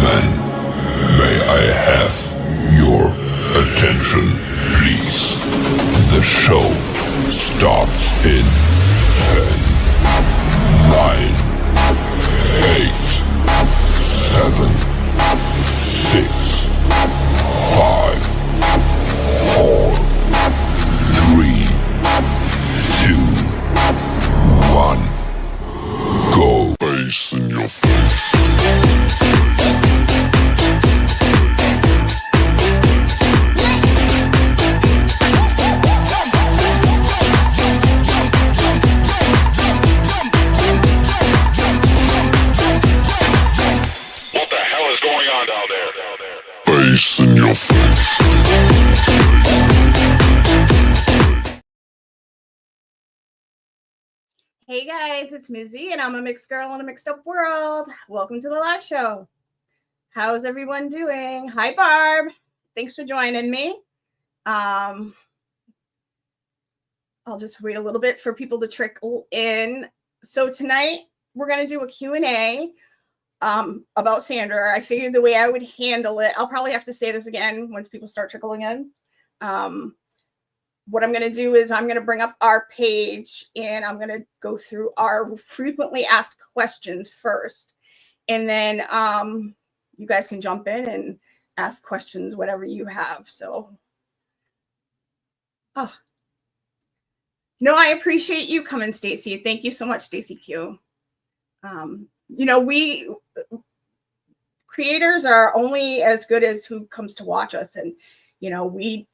gentlemen, may I have your attention, please? The show starts in 10, 9, 8, 7, 6, 5, 4, 3, 2, 1. Go. Bass in your face. What the hell is going on down there? Bass in your face. Hey guys, it's Mizzy and I'm a mixed girl in a mixed up world. Welcome to the live show. How's everyone doing? Hi Barb. Thanks for joining me. I'll just wait a little bit for people to trickle in. So tonight we're going to do a Q&A about Sandra. I figured the way I would handle it, I'll probably have to say this again once people start trickling in. What I'm going to do is I'm going to bring up our page and I'm going to go through our frequently asked questions first. And then you guys can jump in and ask questions, whatever you have. So, no, I appreciate you coming, Stacy. Thank you so much, Stacy Q. We creators are only as good as who comes to watch us. And, we,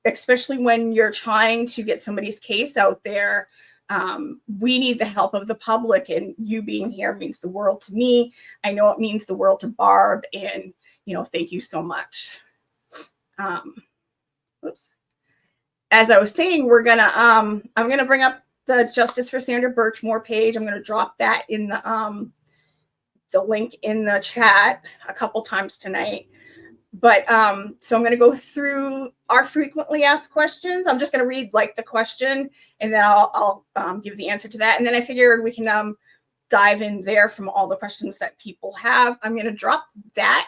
especially when you're trying to get somebody's case out there, we need the help of the public, and you being here means the world to me. I know it means the world to Barb, and thank you so much. Oops. As I was saying, I'm gonna bring up the Justice for Sandra Birchmore page. I'm gonna drop that in the link in the chat a couple times tonight. But so I'm going to go through our frequently asked questions. I'm just going to read the question, and then I'll give the answer to that. And then I figured we can dive in there from all the questions that people have. I'm going to drop that,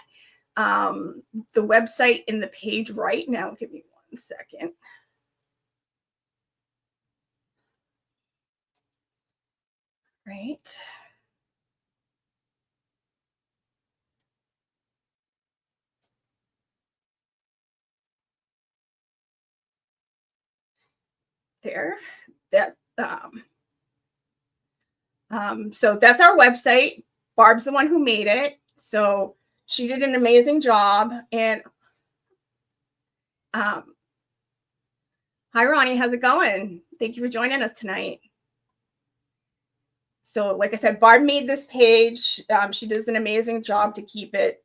the website in the page right now. Give me 1 second. Right. There, so that's our website. Barb's the one who made it, so she did an amazing job. And hi Ronnie, how's it going? Thank you for joining us tonight. So like I said, Barb made this page. She does an amazing job to keep it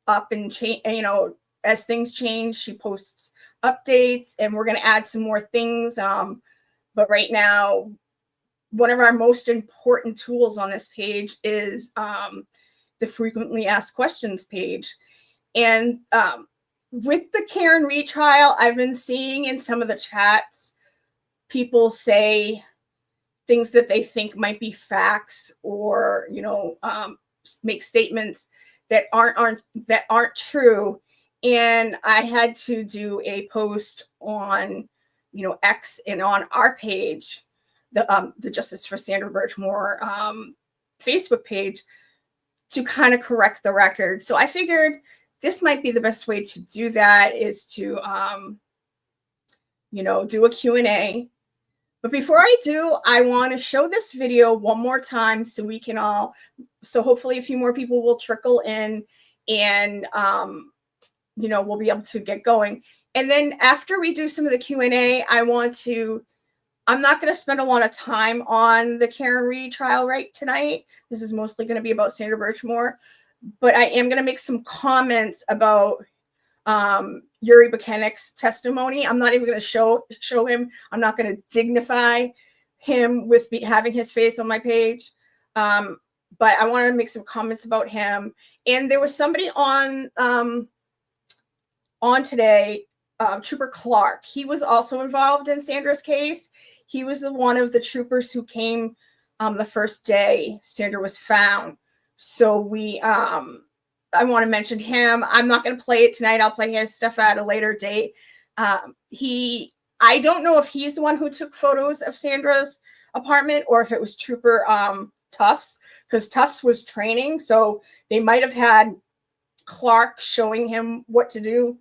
up and change. As things change, she posts updates, and we're going to add some more things. But right now, one of our most important tools on this page is the frequently asked questions page. And with the Karen retrial, I've been seeing in some of the chats, people say things that they think might be facts, or make statements that aren't true. And I had to do a post on, X and on our page, the Justice for Sandra Birchmore Facebook page, to kind of correct the record. So I figured this might be the best way to do that, is to, do a Q&A. But before I do, I want to show this video one more time so we can so hopefully a few more people will trickle in, and, we'll be able to get going. And then after we do some of the Q&A, I'm not going to spend a lot of time on the Karen Reed trial right tonight. This is mostly going to be about Sandra Birchmore, but I am going to make some comments about Yuri Buchanan's testimony. I'm not even going to show him. I'm not going to dignify him with having his face on my page. But I want to make some comments about him. And there was somebody on today, Trooper Clark. He was also involved in Sandra's case. He was one of the troopers who came the first day Sandra was found. So we I want to mention him. I'm not going to play it tonight. I'll play his stuff at a later date. I don't know if he's the one who took photos of Sandra's apartment or if it was Trooper Tufts, because Tufts was training. So they might have had Clark showing him what to do.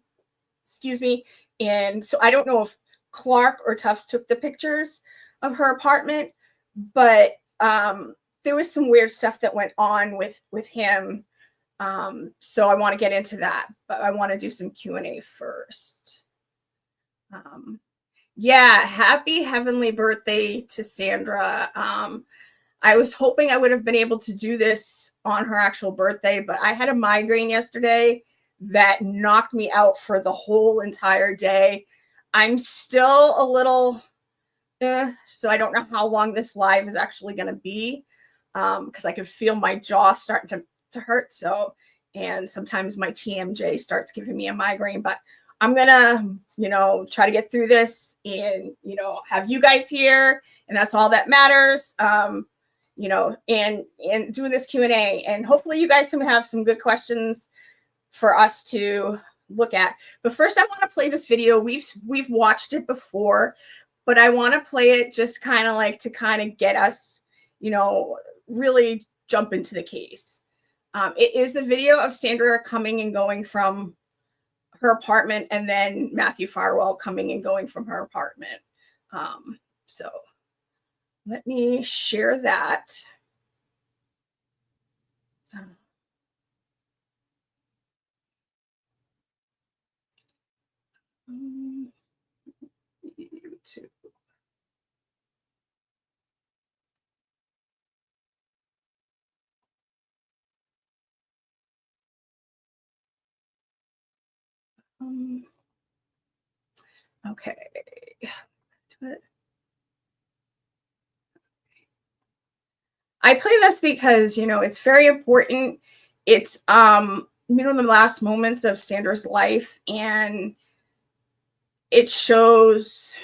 Excuse me. And so I don't know if Clark or Tufts took the pictures of her apartment, but there was some weird stuff that went on with him. So I want to get into that, but I want to do some Q&A first. Yeah, happy heavenly birthday to Sandra. I was hoping I would have been able to do this on her actual birthday, but I had a migraine yesterday that knocked me out for the whole entire day. I'm still a little, so I don't know how long this live is actually going to be, because I could feel my jaw starting to hurt. So, and sometimes my TMJ starts giving me a migraine, but I'm gonna, try to get through this and, have you guys here, and that's all that matters. And doing this Q&A, and hopefully you guys can have some good questions for us to look at. But first I want to play this video. We've watched it before, but I want to play it just kind of like to kind of get us, really jump into the case. It is the video of Sandra coming and going from her apartment, and then Matthew Farwell coming and going from her apartment. So let me share that. YouTube. Okay. I play this because, it's very important. It's, the last moments of Sandra's life, and it shows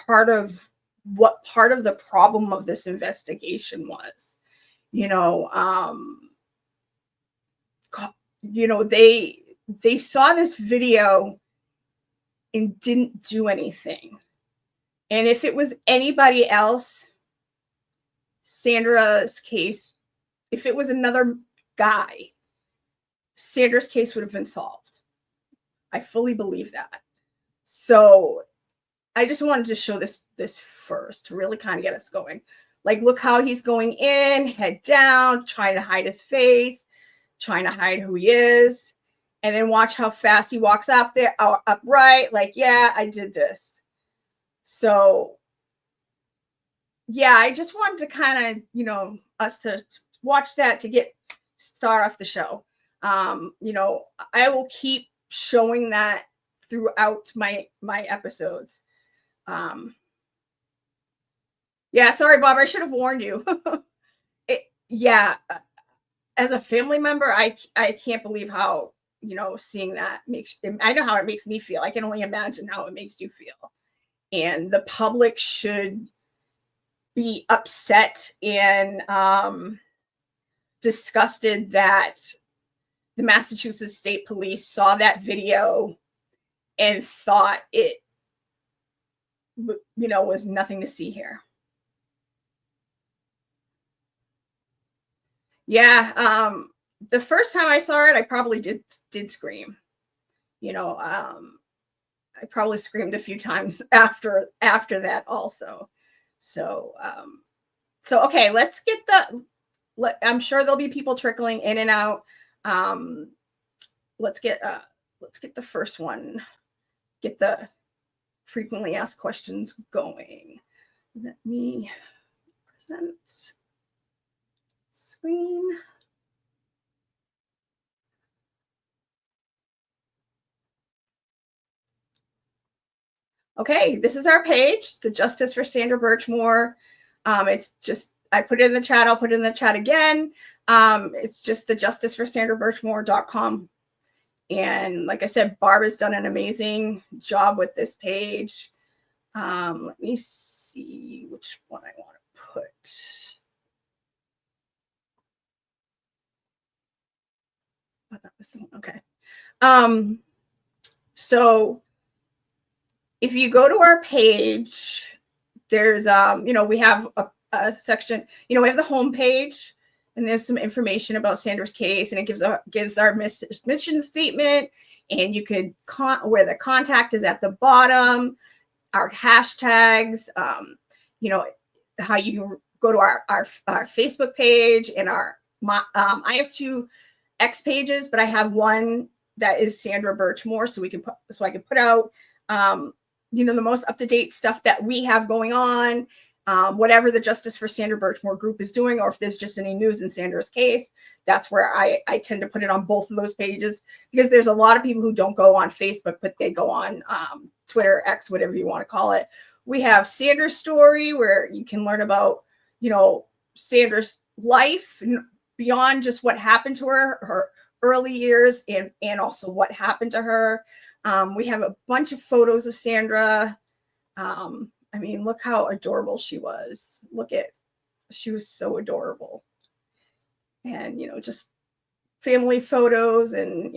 part of the problem of this investigation was. They saw this video and didn't do anything. And if it was anybody else, Sandra's case, if it was another guy, Sandra's case would have been solved. I fully believe that. So I just wanted to show this first to really kind of get us going. Like, look how he's going in, head down, trying to hide his face, trying to hide who he is. And then watch how fast he walks up there, upright, like, yeah, I did this. So, yeah, I just wanted to kind of, us to watch that to start off the show. I will keep showing that throughout my episodes. Yeah, sorry, Bob, I should have warned you. As a family member, I can't believe how, seeing that I know how it makes me feel. I can only imagine how it makes you feel. And the public should be upset and disgusted that the Massachusetts State Police saw that video and thought it, was nothing to see here. Yeah, the first time I saw it, I probably did scream. I probably screamed a few times after that also. So okay, let's get I'm sure there'll be people trickling in and out. Let's get the first one. Get the frequently asked questions going. Let me present screen. Okay, this is our page, the Justice for Sandra Birchmore. It's just, I put it in the chat. I'll put it in the chat again. It's just the justiceforsandrabirchmore.com. And like I said, Barb has done an amazing job with this page. Let me see which one I want to put. Oh, that was the one. Okay. So if you go to our page, there's we have a section, we have the home page, and there's some information about Sandra's case, and it gives our mission statement, and you could where the contact is at the bottom, our hashtags, how you can go to our Facebook page, and I have 2 X pages, but I have one that is Sandra Birchmore, so I can put out the most up-to-date stuff that we have going on, whatever the Justice for Sandra Birchmore group is doing, or if there's just any news in Sandra's case. That's where I tend to put it on both of those pages, because there's a lot of people who don't go on Facebook, but they go on Twitter, X, whatever you want to call it. We have Sandra's story, where you can learn about, Sandra's life beyond just what happened to her early years, and also what happened to her. We have a bunch of photos of Sandra. Look how adorable she was. She was so adorable. And, just family photos, and,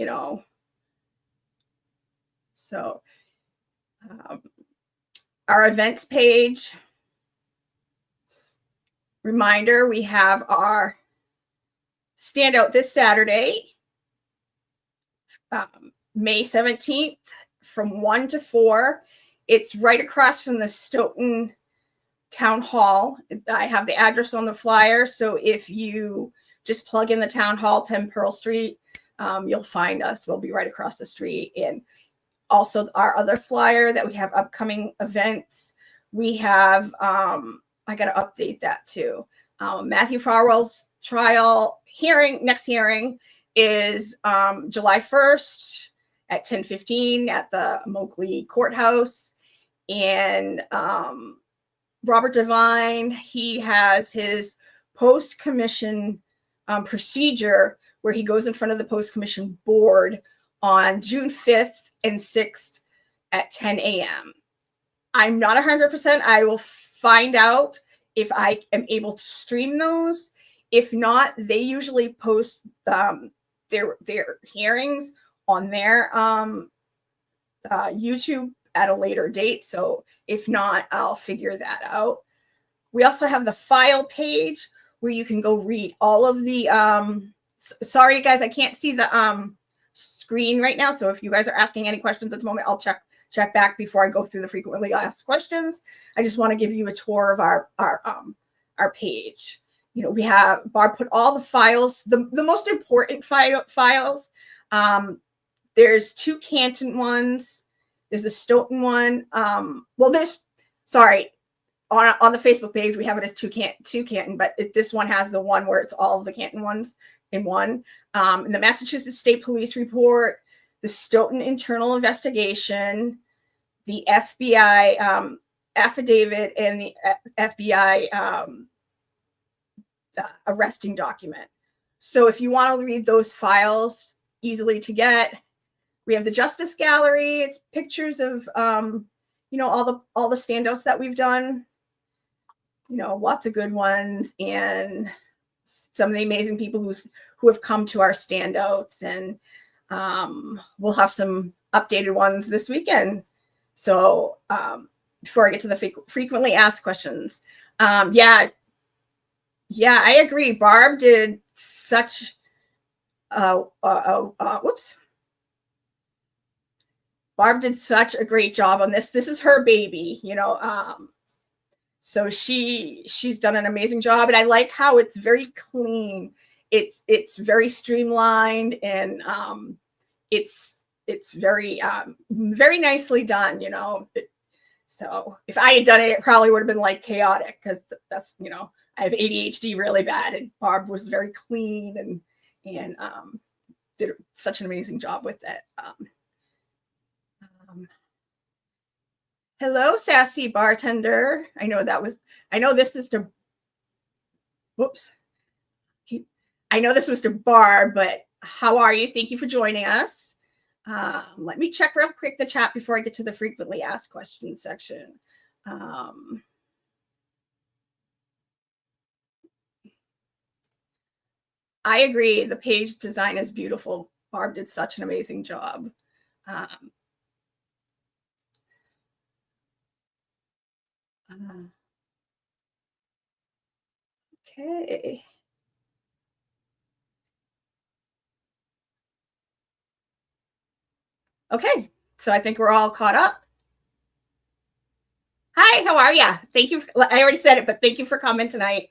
so our events page. Reminder, we have our standout this Saturday, May 17th from 1 to 4. It's right across from the Stoughton Town Hall. I have the address on the flyer, so if you just plug in the Town Hall, 10 Pearl Street, you'll find us. We'll be right across the street. And also our other flyer that we have upcoming events. We have, I got to update that too. Matthew Farwell's trial next hearing is July 1st at 10:15 at the Moakley Courthouse. And Robert Devine, he has his post-commission procedure where he goes in front of the post-commission board on June 5th and 6th at 10 a.m. I'm not 100%. I will find out if I am able to stream those. If not, they usually post their hearings on their YouTube at a later date. So if not, I'll figure that out. We also have the file page where you can go read all of the sorry guys, I can't see the screen right now, so if you guys are asking any questions at the moment, I'll check back before I go through the frequently asked questions. I just want to give you a tour of our page. We have Barb put all the files, the most important files. There's 2 Canton ones. There's a Stoughton one. On the Facebook page, we have it as two Canton, but this one has the one where it's all of the Canton ones in one. And the Massachusetts State Police report, the Stoughton internal investigation, the FBI affidavit, and the FBI arresting document. So if you want to read those files easily to get, we have the Justice Gallery. It's pictures of all the standouts that we've done. Lots of good ones, and some of the amazing people who have come to our standouts, and we'll have some updated ones this weekend. So before I get to the frequently asked questions, I agree. Barb did such Barb did such a great job on this. This is her baby, so she's done an amazing job, and I like how it's very clean. It's very streamlined, and it's very very nicely done. So if I had done it, it probably would have been like chaotic, because that's I have ADHD really bad, and Barb was very clean and did such an amazing job with it. Hello, sassy bartender. I know this is to, I know this was to Barb, but how are you? Thank you for joining us. Let me check real quick the chat before I get to the frequently asked questions section. I agree. The page design is beautiful. Barb did such an amazing job. Okay. Okay, so I think we're all caught up. Hi, how are you? Thank you. I already said it, but thank you for coming tonight.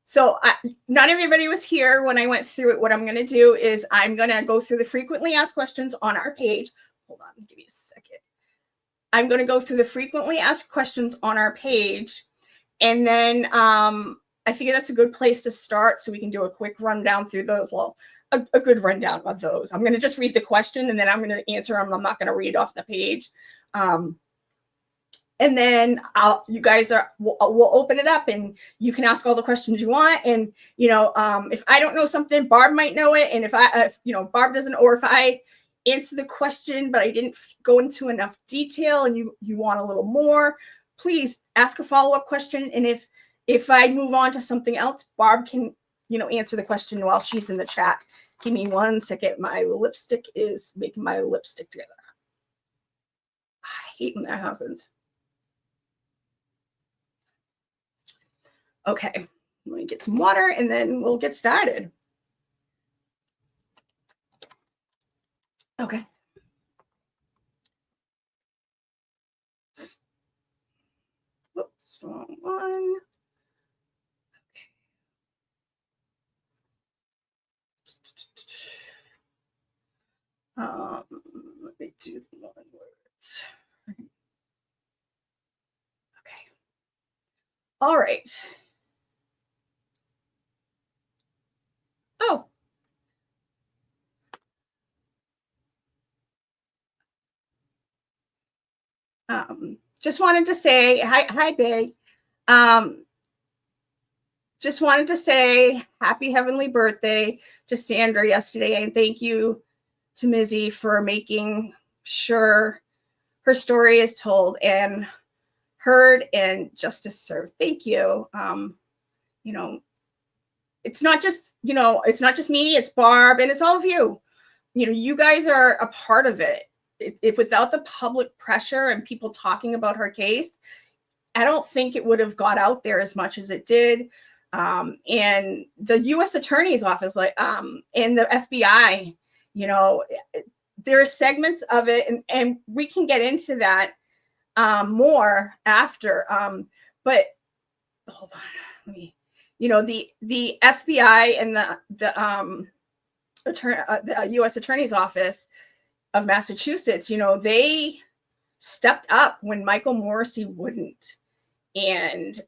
So not everybody was here when I went through it. What I'm going to do is I'm going to go through the frequently asked questions on our page. Hold on, give me a second. I'm going to go through the frequently asked questions on our page. And then I figure that's a good place to start so we can do a quick rundown through those. Well, a good rundown of those. I'm going to just read the question and then I'm going to answer them. I'm not going to read off the page. And then you guys we'll open it up and you can ask all the questions you want. And, if I don't know something, Barb might know it. And if Barb doesn't, or if I answer the question, but I didn't go into enough detail and you want a little more, please ask a follow-up question. And if I move on to something else, Barb can, answer the question while she's in the chat. Give me 1 second. My lipstick is making my lipstick together. I hate when that happens. Okay, let me get some water and then we'll get started. Okay. Whoops, wrong one. Okay. Let me do the 1 words. Okay. All right. Oh. Just wanted to say hi, Bay. Just wanted to say happy heavenly birthday to Sandra yesterday, and thank you to Mizzy for making sure her story is told and heard and justice served. Thank you. It's not just me, it's Barb, and it's all of you. You guys are a part of it. If without the public pressure and people talking about her case, I don't think it would have got out there as much as it did. And the U.S. Attorney's Office, and the FBI, there are segments of it, and we can get into that more after. But hold on, let me. The FBI and the U.S. Attorney's Office of Massachusetts, they stepped up when Michael Morrissey wouldn't, and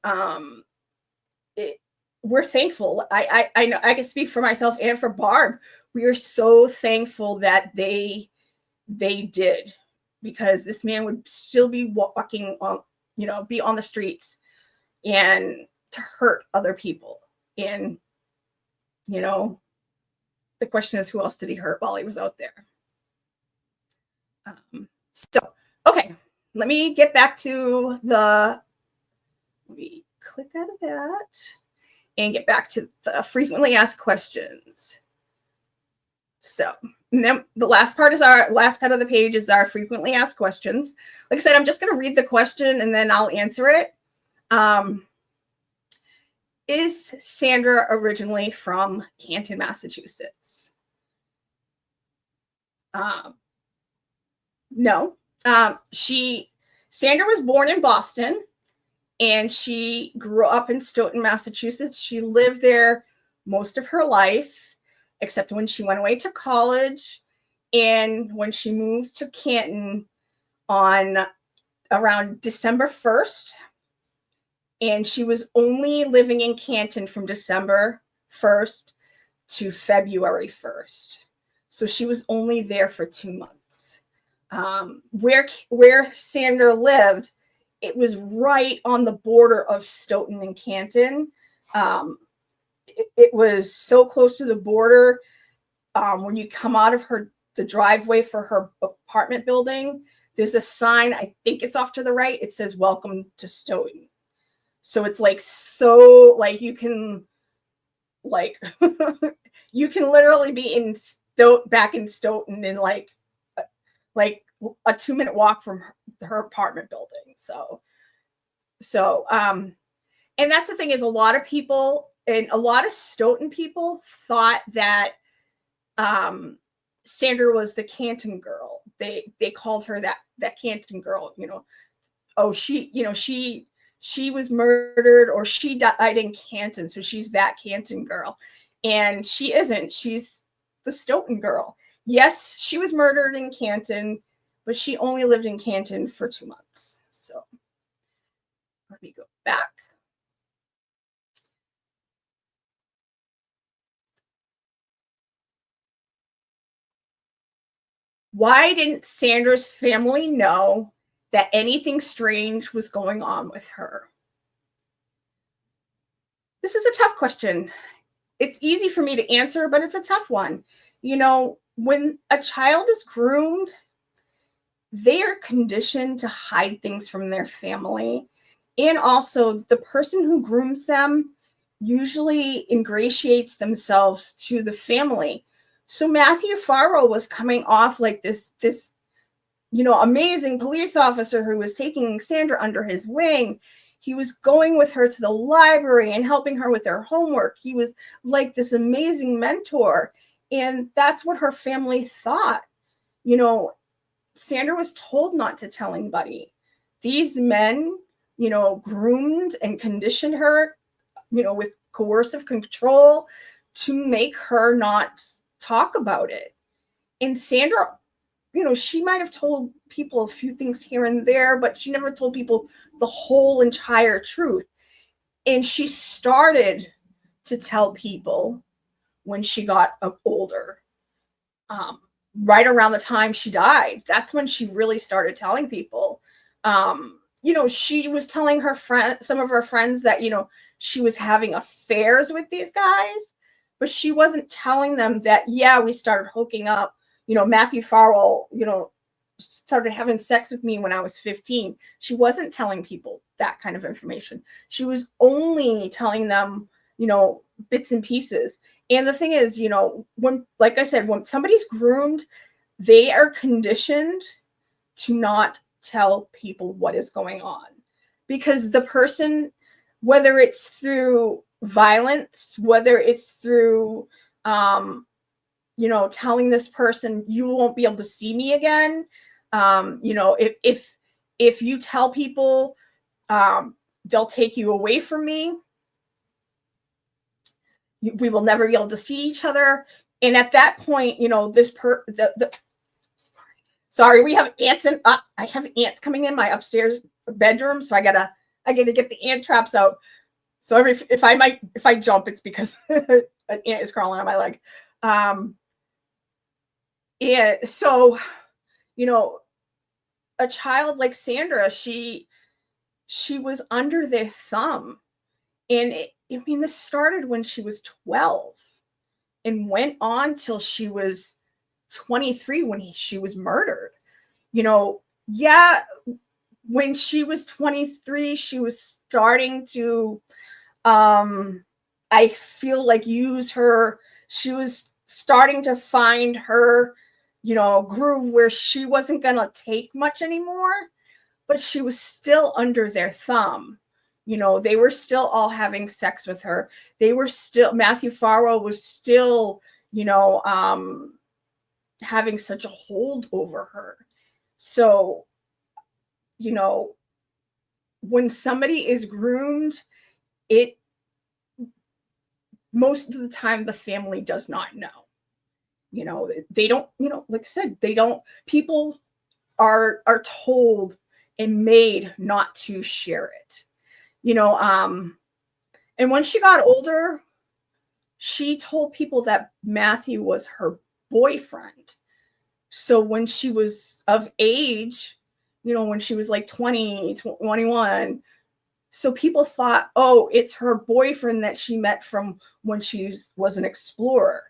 we're thankful. I know I can speak for myself and for Barb. We are so thankful that they did, because this man would still be walking on, be on the streets and to hurt other people. And, the question is, who else did he hurt while he was out there? Okay, let me get back to let me click out of that and get back to the frequently asked questions. So then the last part of the page is our frequently asked questions. Like I said, I'm just going to read the question and then I'll answer it. Is Sandra originally from Canton, Massachusetts? No. Sandra was born in Boston and she grew up in Stoughton, Massachusetts. She lived there most of her life, except when she went away to college and when she moved to Canton on around December 1st. And she was only living in Canton from December 1st to February 1st. So she was only there for 2 months. Where Sandra lived, it was right on the border of Stoughton and Canton. It was so close to the border. When you come out of the driveway for her apartment building, there's a sign, I think it's off to the right. It says, "Welcome to Stoughton." So it's you can like you can literally be in back in Stoughton in like a 2-minute walk from her apartment building. So and that's the thing, is a lot of people, and a lot of Stoughton people thought that Sandra was the Canton girl. They called her that Canton girl, oh, she was murdered, or she died in Canton, so she's that Canton girl. And she isn't. She's the Stoughton girl. Yes, she was murdered in Canton, but she only lived in Canton for 2 months. So let me go back. Why didn't Sandra's family know that anything strange was going on with her? This is a tough question. It's easy for me to answer, but it's a tough one. When a child is groomed, they are conditioned to hide things from their family. And also, the person who grooms them usually ingratiates themselves to the family. So Matthew Farrell was coming off like this amazing police officer who was taking Sandra under his wing. He was going with her to the library and helping her with their homework. He was like this amazing mentor. And that's what her family thought. Sandra was told not to tell anybody. These men, groomed and conditioned her, with coercive control to make her not talk about it. And Sandra, she might have told people a few things here and there, but she never told people the whole entire truth. And she started to tell people when she got older, right around the time she died. That's when she really started telling people. She was telling some of her friends that, she was having affairs with these guys, but she wasn't telling them that, yeah, we started hooking up. Matthew Farrell, started having sex with me when I was 15. She wasn't telling people that kind of information. She was only telling them, bits and pieces. And the thing is, like I said, when somebody's groomed, they are conditioned to not tell people what is going on, because the person, whether it's through violence, whether it's through, telling this person, you won't be able to see me again. If you tell people, they'll take you away from me. We will never be able to see each other. And at that point, sorry, we have ants I have ants coming in my upstairs bedroom, so I gotta get the ant traps out. So if I jump, it's because an ant is crawling on my leg. Yeah, so a child like Sandra, she was under their thumb, and this started when she was 12 and went on till she was 23 when she was murdered. Yeah, when she was 23, she was starting to, I feel like, use her. She was starting to find her, groove where she wasn't going to take much anymore, but she was still under their thumb. They were still all having sex with her. Matthew Farrell was still, having such a hold over her. So, when somebody is groomed, most of the time the family does not know. They don't, like I said, people are told and made not to share it. And when she got older, she told people that Matthew was her boyfriend. So when she was of age, when she was like 20, 21, so people thought, oh, it's her boyfriend that she met from when she was an explorer,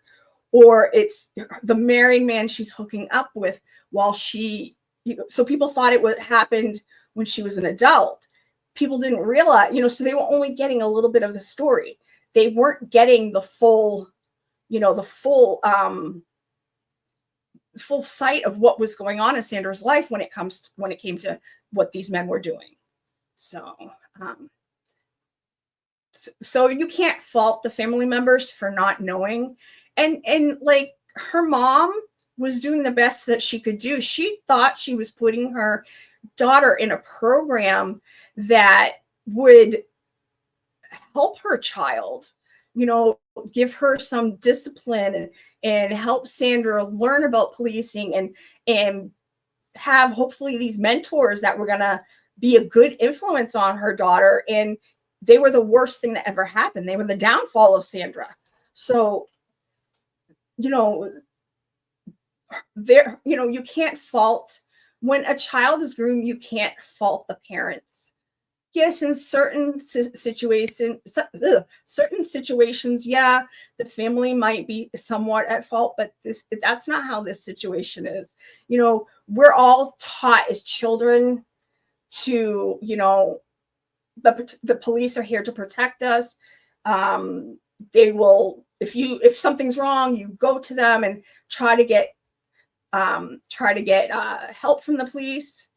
or it's the married man she's hooking up with while so people thought it happened when she was an adult. People didn't realize, so they were only getting a little bit of the story. they weren't getting the full, the full sight of what was going on in Sandra's life when it came to what these men were doing. So so you can't fault the family members for not knowing. And like, her mom was doing the best that she could do. She thought she was putting her daughter in a program that would help her child, give her some discipline and help Sandra learn about policing and have hopefully these mentors that were going to be a good influence on her daughter. And they were the worst thing that ever happened. They were the downfall of Sandra. So, you can't fault when a child is groomed. You can't fault the parents. Yes, in certain situations, yeah, the family might be somewhat at fault, but that's not how this situation is. We're all taught as children to, the police are here to protect us. They will, if something's wrong, you go to them and try to get help from the police.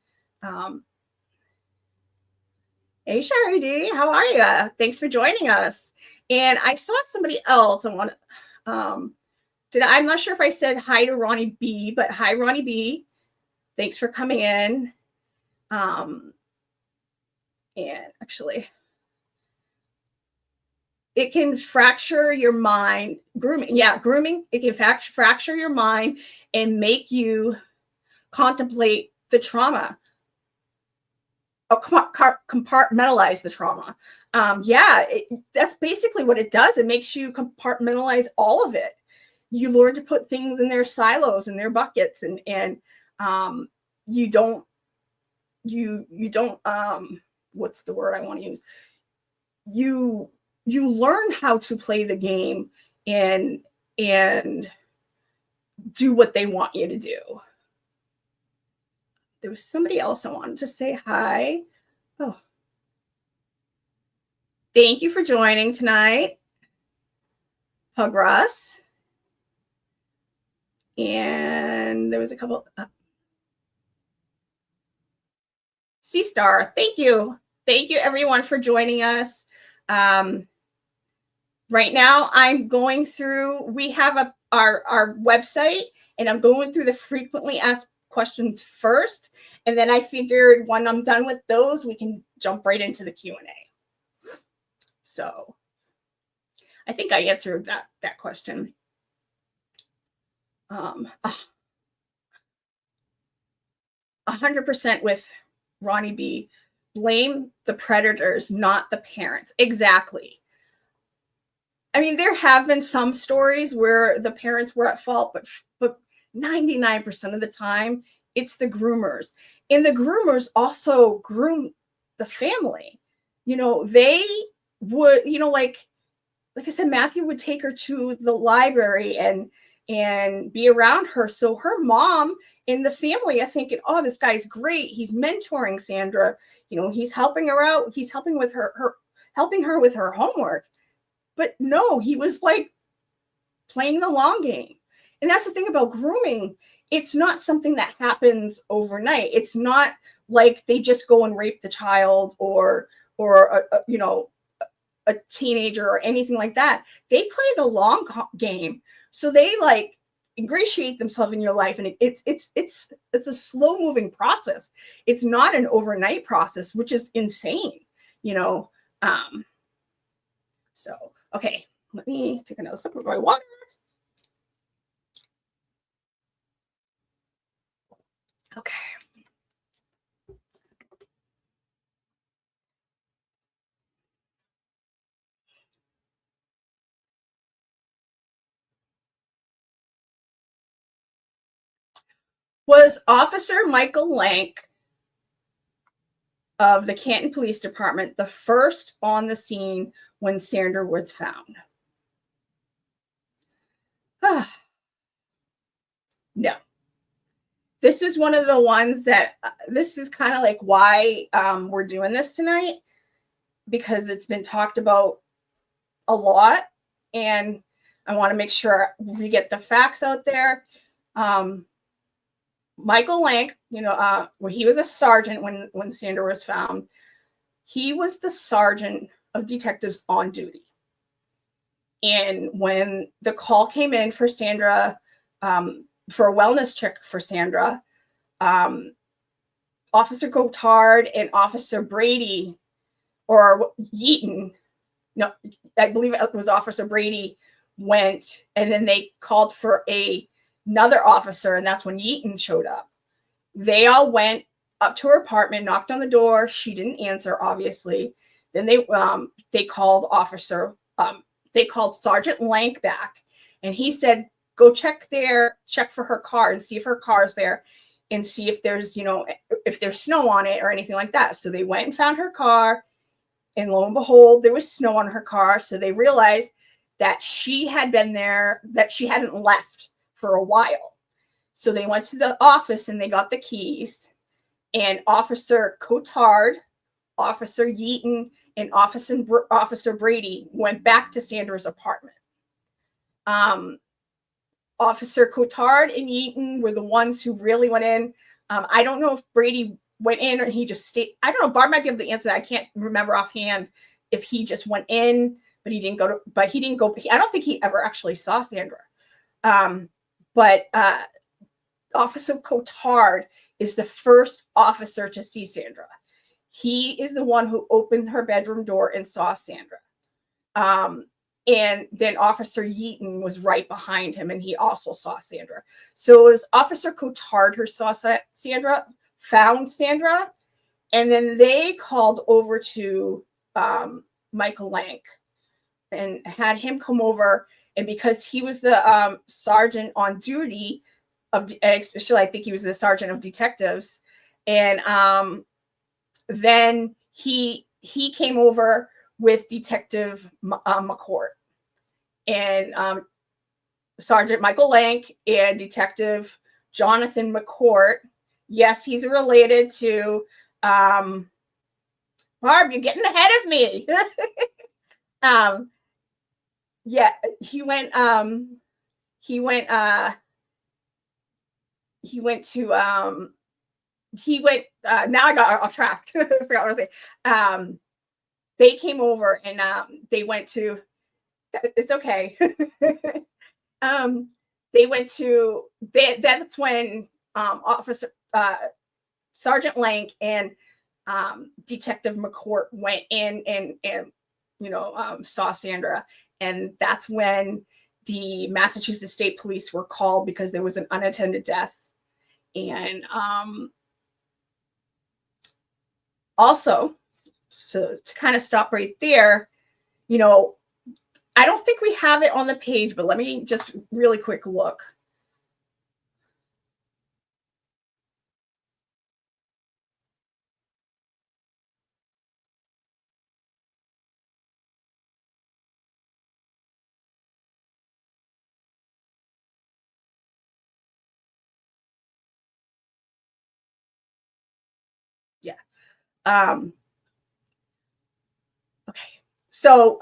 Hey, Sherry D, how are you? Thanks for joining us. And I saw somebody else. I'm not sure if I said hi to Ronnie B, but hi, Ronnie B. Thanks for coming in. And actually, it can fracture your mind. Grooming. It can fracture your mind and make you contemplate the trauma. Compartmentalize the trauma. That's basically what it does. It makes you compartmentalize all of it. You learn to put things in their silos and their buckets, and you don't what's the word I want to use? You learn how to play the game and do what they want you to do. There was somebody else I wanted to say hi. Oh, thank you for joining tonight, Pug Russ. And there was a couple. C-Star, thank you. Thank you, everyone, for joining us. Right now, I'm going through, we have our website, and I'm going through the frequently asked questions first, and then I figured when I'm done with those, we can jump right into the Q&A. So I think I answered that question. 100% with Ronnie B. Blame the predators, not the parents. Exactly. I mean, there have been some stories where the parents were at fault, but 99% of the time, it's the groomers. And the groomers also groom the family. They would, like I said, Matthew would take her to the library and be around her. So her mom and the family are thinking, oh, this guy's great. He's mentoring Sandra. He's helping her out. He's helping with helping her with her homework. But no, he was like playing the long game. And that's the thing about grooming. It's not something that happens overnight. It's not like they just go and rape the child or a teenager or anything like that. They play the long game. So they like ingratiate themselves in your life. And it's a slow moving process. It's not an overnight process, which is insane, So, okay, let me take another sip of my water. Okay. Was Officer Michael Lank of the Canton Police Department the first on the scene when Sandra was found? No. This is one of the ones that this is kind of like why we're doing this tonight, because it's been talked about a lot, and I want to make sure we get the facts out there. Michael Lank, when he was a sergeant when Sandra was found, he was the sergeant of detectives on duty. And when the call came in for Sandra, for a wellness check for Sandra, Officer Cotard and Officer Brady, or Yeaton, no, I believe it was Officer Brady, went, and then they called for another officer, and that's when Yeaton showed up. They all went up to her apartment, knocked on the door. She didn't answer, obviously. Then they called Sergeant Lank back, and he said, go check for her car and see if her car's there, and see if there's snow on it or anything like that. So they went and found her car, and lo and behold, there was snow on her car. So they realized that she had been there, that she hadn't left for a while. So they went to the office and they got the keys, and Officer Cotard, Officer Yeaton, and Officer Brady went back to Sandra's apartment. Officer Cotard and Yeaton were the ones who really went in. I don't know if Brady went in or he just stayed. I don't know. Barb might be able to answer that. I can't remember offhand if he just went in, but he didn't go. I don't think he ever actually saw Sandra. But Officer Cotard is the first officer to see Sandra. He is the one who opened her bedroom door and saw Sandra. And then Officer Yeaton was right behind him, and he also saw Sandra. So it was Officer Cotard who saw Sandra, found Sandra, and then they called over to Michael Lank and had him come over. And because he was the sergeant on duty, especially I think he was the sergeant of detectives, and then he came over with Detective McCourt and Sergeant Michael Lank and Detective Jonathan McCourt. Yes, he's related to Barb. You're getting ahead of me. Yeah, he went to now I got off track. I forgot what I was saying. They came over and they went to, it's okay. They went to, that's when Officer Sergeant Lank and Detective McCourt went in and saw Sandra. And that's when the Massachusetts State Police were called because there was an unattended death. And also, so to kind of stop right there, I don't think we have it on the page, but let me just really quick look. Yeah. Okay. So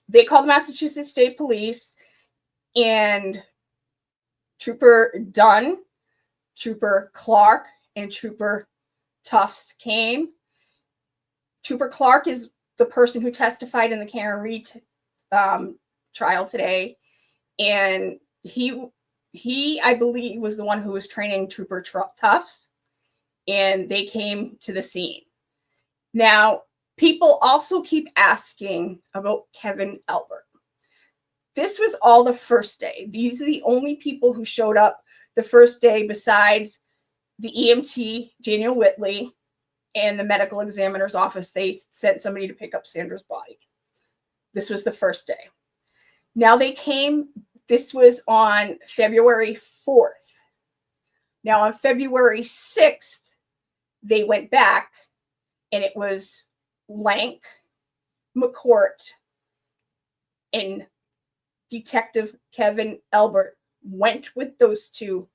they called the Massachusetts State Police, and Trooper Dunn, Trooper Clark, and Trooper Tufts came. Trooper Clark is the person who testified in the Karen Reed trial today, and he, I believe, was the one who was training Trooper Tufts, and they came to the scene. Now, people also keep asking about Kevin Albert. This was all the first day. These are the only people who showed up the first day besides the EMT, Daniel Whitley, and the medical examiner's office. They sent somebody to pick up Sandra's body. This was the first day. Now they came, this was on February 4th. Now on February 6th, they went back, and it was Lank, McCourt, and Detective Kevin Albert went with those two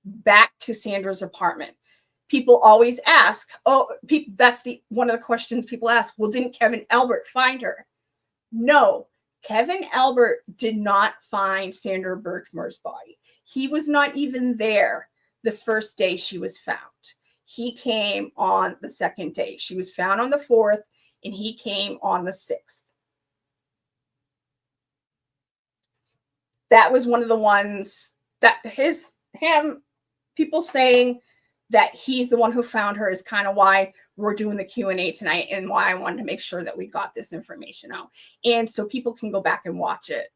back to Sandra's apartment. people always ask, that's one of the questions people ask. Well, didn't Kevin Albert find her? No, Kevin Albert did not find Sandra Birchmore's body. He was not even there the first day she was found. He came on the second day. She was found on the 4th, and he came on the 6th. That was one of the ones that people saying that he's the one who found her is kind of why we're doing the Q&A tonight, and why I wanted to make sure that we got this information out. And so people can go back and watch it,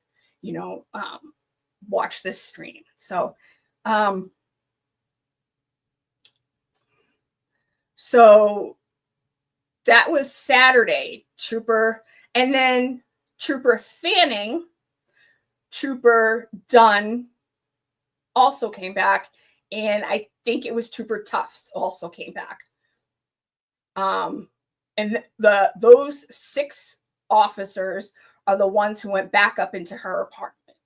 watch this stream. So, so that was Saturday, and then Trooper Fanning, Trooper Dunn also came back, and I think it was Trooper Tufts also came back. And those 6 officers are the ones who went back up into her apartment,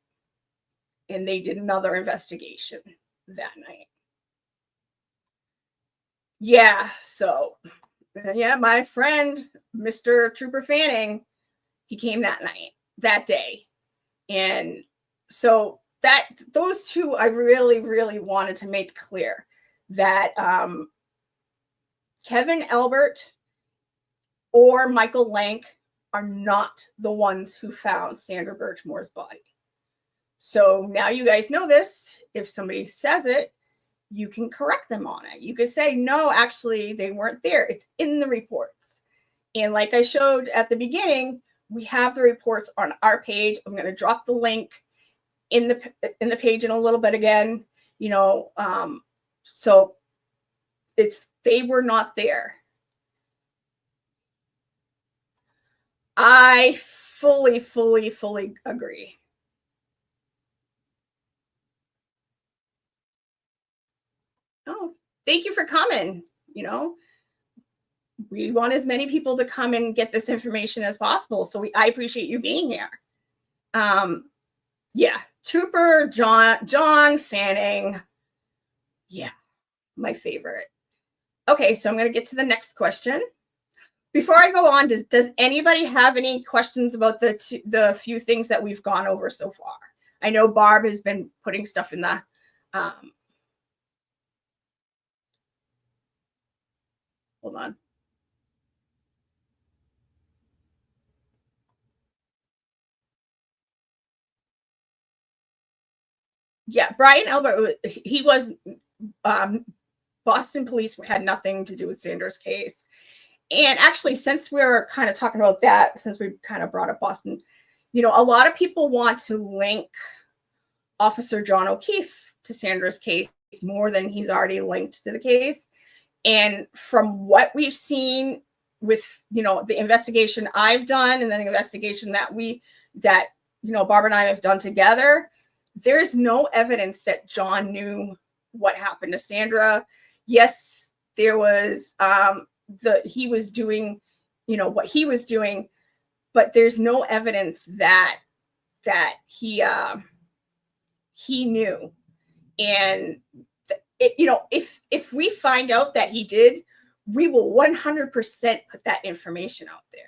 and they did another investigation that night. Yeah, so yeah, my friend, Mr. Trooper Fanning, he came that day. And so those two, I really, really wanted to make clear that Kevin Albert or Michael Lank are not the ones who found Sandra Birchmore's body. So now you guys know this. If somebody says it, you can correct them on it. You could say, no, actually, they weren't there. It's in the reports. And like I showed at the beginning, we have the reports on our page. I'm going to drop the link in the page in a little bit again. So they were not there. I fully agree. Oh, thank you for coming. We want as many people to come and get this information as possible. So I appreciate you being here. Yeah, Trooper John Fanning. Yeah, my favorite. Okay, so I'm going to get to the next question. Before I go on, does anybody have any questions about the few things that we've gone over so far? I know Barb has been putting stuff in the hold on. Yeah, Brian Albert, he was Boston police had nothing to do with Sandra's case. And actually, since we're kind of talking about that, since we kind of brought up Boston, a lot of people want to link Officer John O'Keefe to Sandra's case more than he's already linked to the case. And from what we've seen with, the investigation I've done and then the investigation that Barbara and I have done together, there's no evidence that John knew what happened to Sandra. Yes, there was he was doing, what he was doing, but there's no evidence that he knew. And if we find out that he did, we will 100% put that information out there.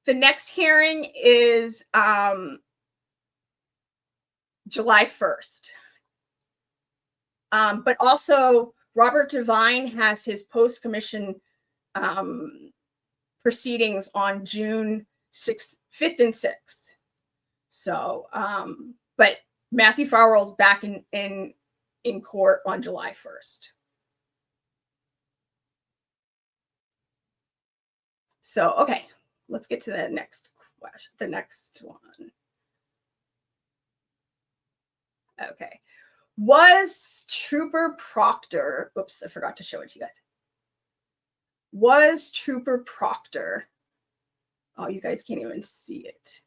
The next hearing is July 1st. But also Robert Devine has his post-commission proceedings on June 6th, 5th and 6th. So, but Matthew Farrell's back in court on July 1st. So, okay, let's get to the next question. The next one. Okay. Was Trooper Proctor, oops, I forgot to show it to you guys. Was Trooper Proctor, oh, you guys can't even see it.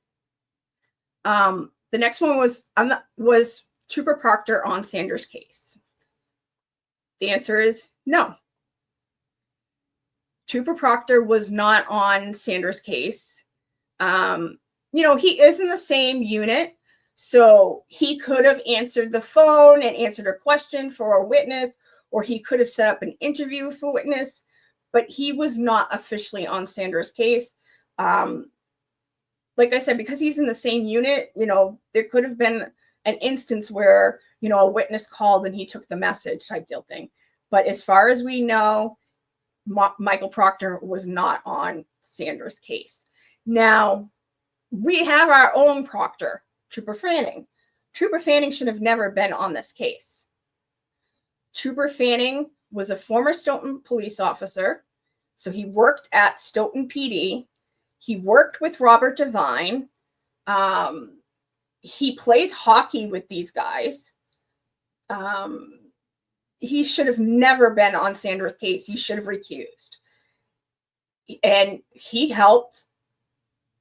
The next one was Trooper Proctor on Sandra's case? The answer is no. Trooper Proctor was not on Sandra's case. You know, he is in the same unit, so he could have answered the phone and answered a question for a witness, or he could have set up an interview for a witness, but he was not officially on Sandra's case. Like I said, because he's in the same unit, you know, there could have been an instance where, you know, a witness called and he took the message type deal thing. But as far as we know, Michael Proctor was not on Sandra's case. Now, we have our own Proctor, Trooper Fanning. Trooper Fanning should have never been on this case. Trooper Fanning was a former Stoughton police officer, so he worked at Stoughton PD. He worked with Robert Devine. He plays hockey with these guys. He should have never been on Sandra's case. He should have recused. And he helped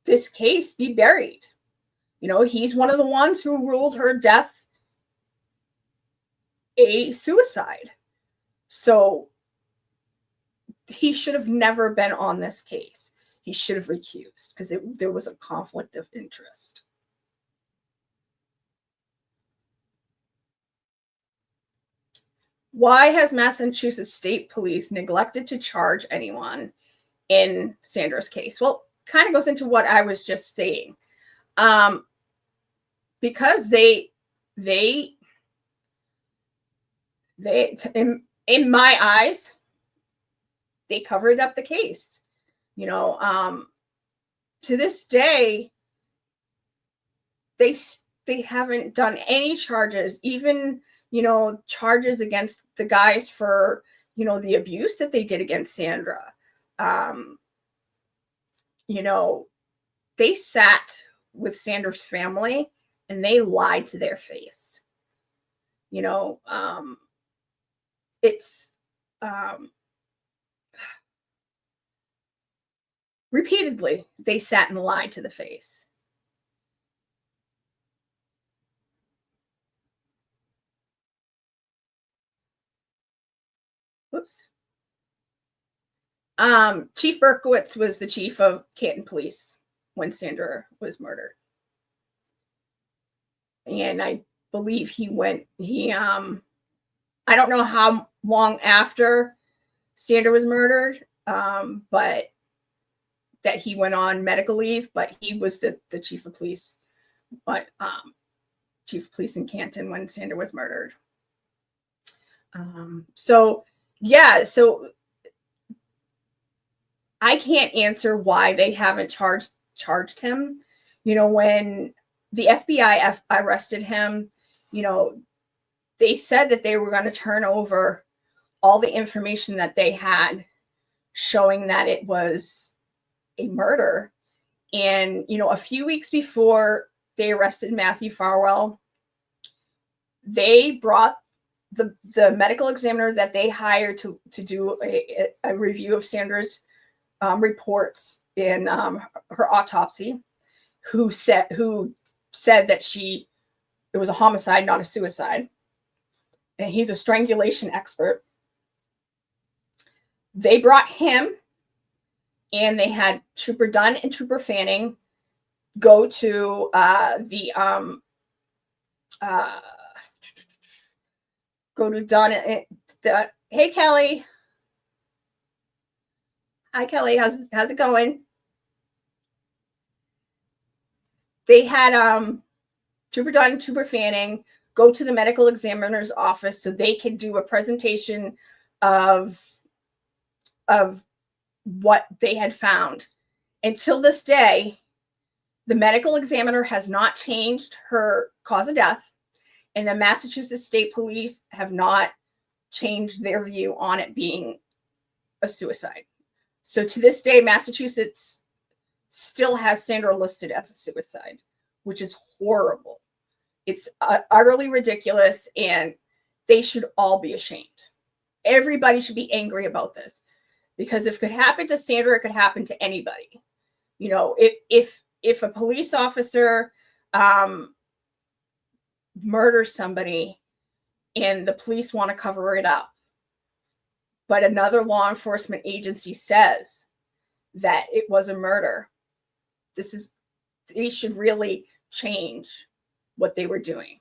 this case be buried. You know, he's one of the ones who ruled her death a suicide. So he should have never been on this case. He should have recused because there was a conflict of interest. Why has Massachusetts State Police neglected to charge anyone in Sandra's case? Well, kind of goes into what I was just saying. Because they in my eyes, they covered up the case. You know, to this day, they haven't done any charges, even, you know, charges against the guys for, you know, the abuse that they did against Sandra. You know, they sat with Sandra's family and they lied to their face. You know, it's repeatedly they sat and lied to the face. Whoops. Chief Berkowitz was the chief of Canton Police when Sandra was murdered. And I believe I don't know how long after Sandra was murdered, but that he went on medical leave, but he was the chief of police, but chief of police in Canton when Sandra was murdered. So I can't answer why they haven't charged him. You know, when the FBI arrested him, you know, they said that they were going to turn over all the information that they had showing that it was a murder. And, you know, a few weeks before they arrested Matthew Farwell, they brought the medical examiner that they hired to do a review of Sandra's reports in her autopsy, who said that it was a homicide, not a suicide. And he's a strangulation expert. They brought him, and they had Trooper Dunn and Trooper Fanning go to go to Dunn. Hey, Kelly. Hi, Kelly. How's it going? They had Trooper Dunn and Trooper Fanning go to the medical examiner's office so they could do a presentation of what they had found. Until this day, the medical examiner has not changed her cause of death, and the Massachusetts State Police have not changed their view on it being a suicide. So to this day, Massachusetts still has Sandra listed as a suicide, which is horrible. It's utterly ridiculous, and they should all be ashamed. Everybody should be angry about this, because if it could happen to Sandra, it could happen to anybody. You know, if a police officer murders somebody and the police want to cover it up, but another law enforcement agency says that it was a murder, they should really change what they were doing.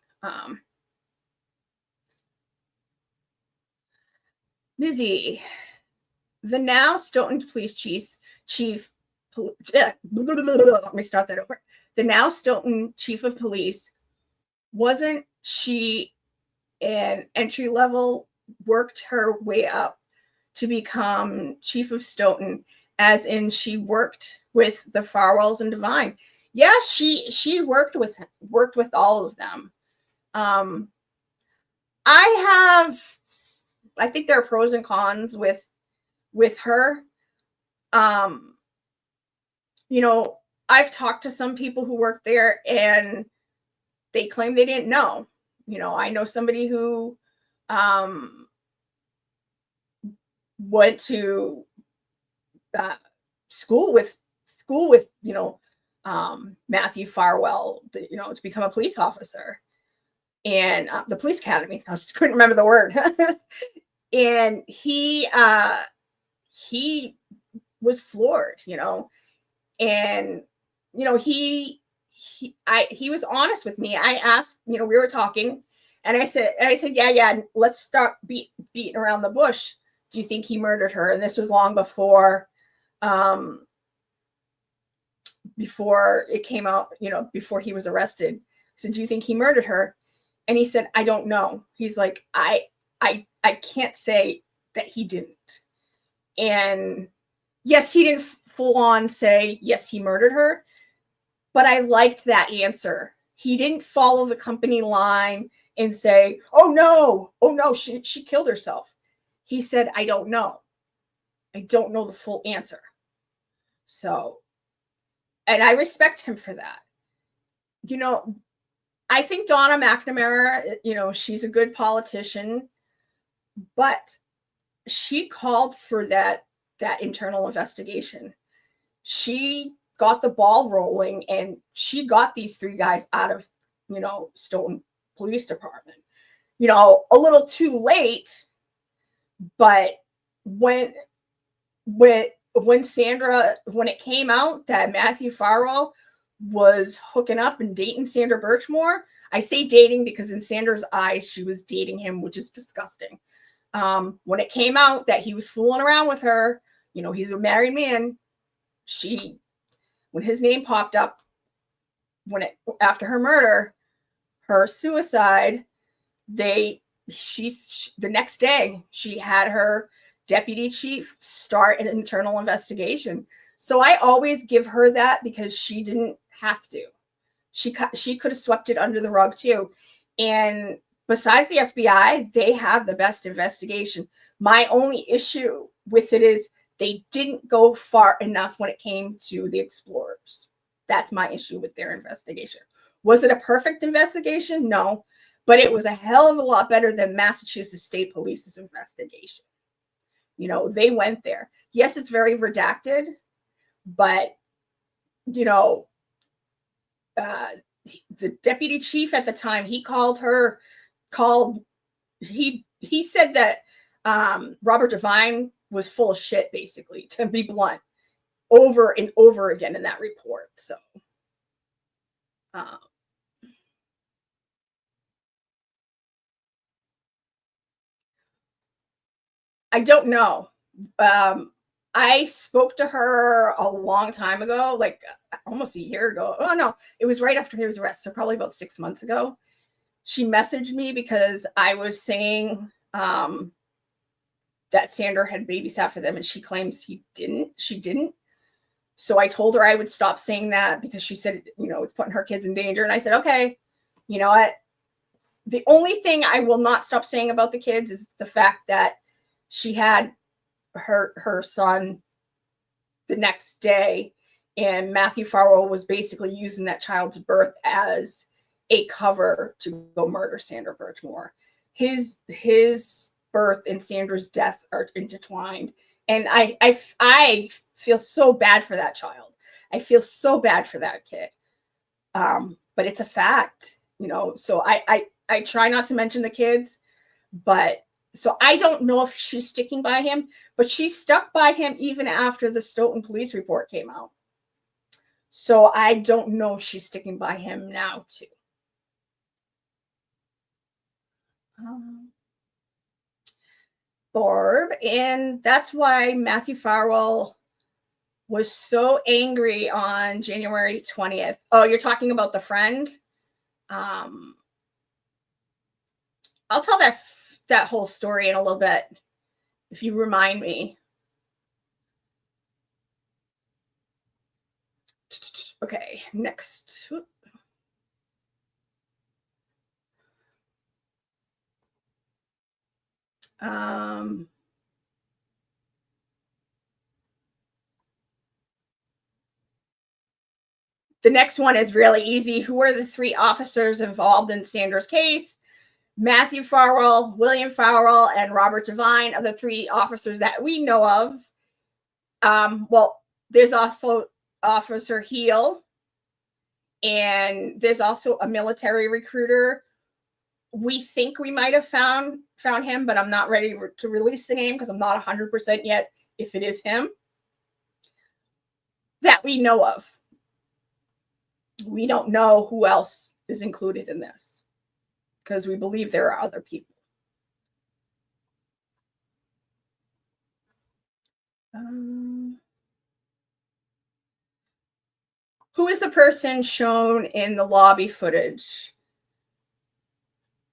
Mizzy, the now Stoughton police chief, let me start that over. The now Stoughton chief of police, wasn't she an entry level, worked her way up to become chief of Stoughton, as in she worked with the Farwells and Devine. Yeah, she worked with all of them. I think there are pros and cons with her. You know, I've talked to some people who work there and they claim they didn't know. You know, I know somebody who went to school with Matthew Farwell, to become a police officer, and the police academy. I just couldn't remember the word. And he was floored, and he was honest with me. I asked, we were talking, and I said, yeah, let's stop beating around the bush. Do you think he murdered her? And this was long before it came out, before he was arrested. I said, do you think he murdered her? And he said, I don't know. He's like, I can't say that he didn't. And yes, he didn't full on say, yes, he murdered her. But I liked that answer. He didn't follow the company line and say, oh no, she killed herself. He said, I don't know. I don't know the full answer. So, and I respect him for that. I think Donna McNamara, she's a good politician, but she called for that internal investigation. She got the ball rolling, and she got these 3 guys out of, Stoughton Police Department. A little too late, but when it came out that Matthew Farwell was hooking up and dating Sandra Birchmore, I say dating because in Sandra's eyes, she was dating him, which is disgusting. When it came out that he was fooling around with her, he's a married man. When his name popped up, after her murder, her suicide, the next day she had her deputy chief start an internal investigation. So I always give her that, because she didn't have to. She could have swept it under the rug too. And besides the FBI, they have the best investigation. My only issue with it is they didn't go far enough when it came to the explorers. That's my issue with their investigation. Was it a perfect investigation? No, but it was a hell of a lot better than Massachusetts State Police's investigation. They went there. Yes, it's very redacted, but, the deputy chief at the time, he said that Robert Devine was full of shit, basically, to be blunt, over and over again in that report. So, I don't know. I spoke to her a long time ago, like almost a year ago. Oh no, it was right after he was arrested, so probably about 6 months ago. She messaged me because I was saying that Sandra had babysat for them, and she claims she didn't. So I told her I would stop saying that, because she said, it's putting her kids in danger. And I said, okay, you know what? The only thing I will not stop saying about the kids is the fact that she had her son the next day, and Matthew Farwell was basically using that child's birth as a cover to go murder Sandra Birchmore. His birth and Sandra's death are intertwined, and I feel so bad for that child. I feel so bad for that kid. But it's a fact, so I try not to mention the kids, but so I don't know if she's sticking by him, but she stuck by him even after the Stoughton police report came out. So I don't know if she's sticking by him now too. Barb, and that's why Matthew Farwell was so angry on January 20th. Oh, you're talking about the friend? I'll tell that whole story in a little bit if you remind me. Okay, next. The next one is really easy. Who are the 3 officers involved in Sandra's case? Matthew Farwell, William Farwell, and Robert Devine are the 3 officers that we know of. Well, there's also Officer Heel, and there's also a military recruiter. We think we might have found him, but I'm not ready to release the name because I'm not 100% yet if it is him that we know of. We don't know who else is included in this because we believe there are other people. Who is the person shown in the lobby footage?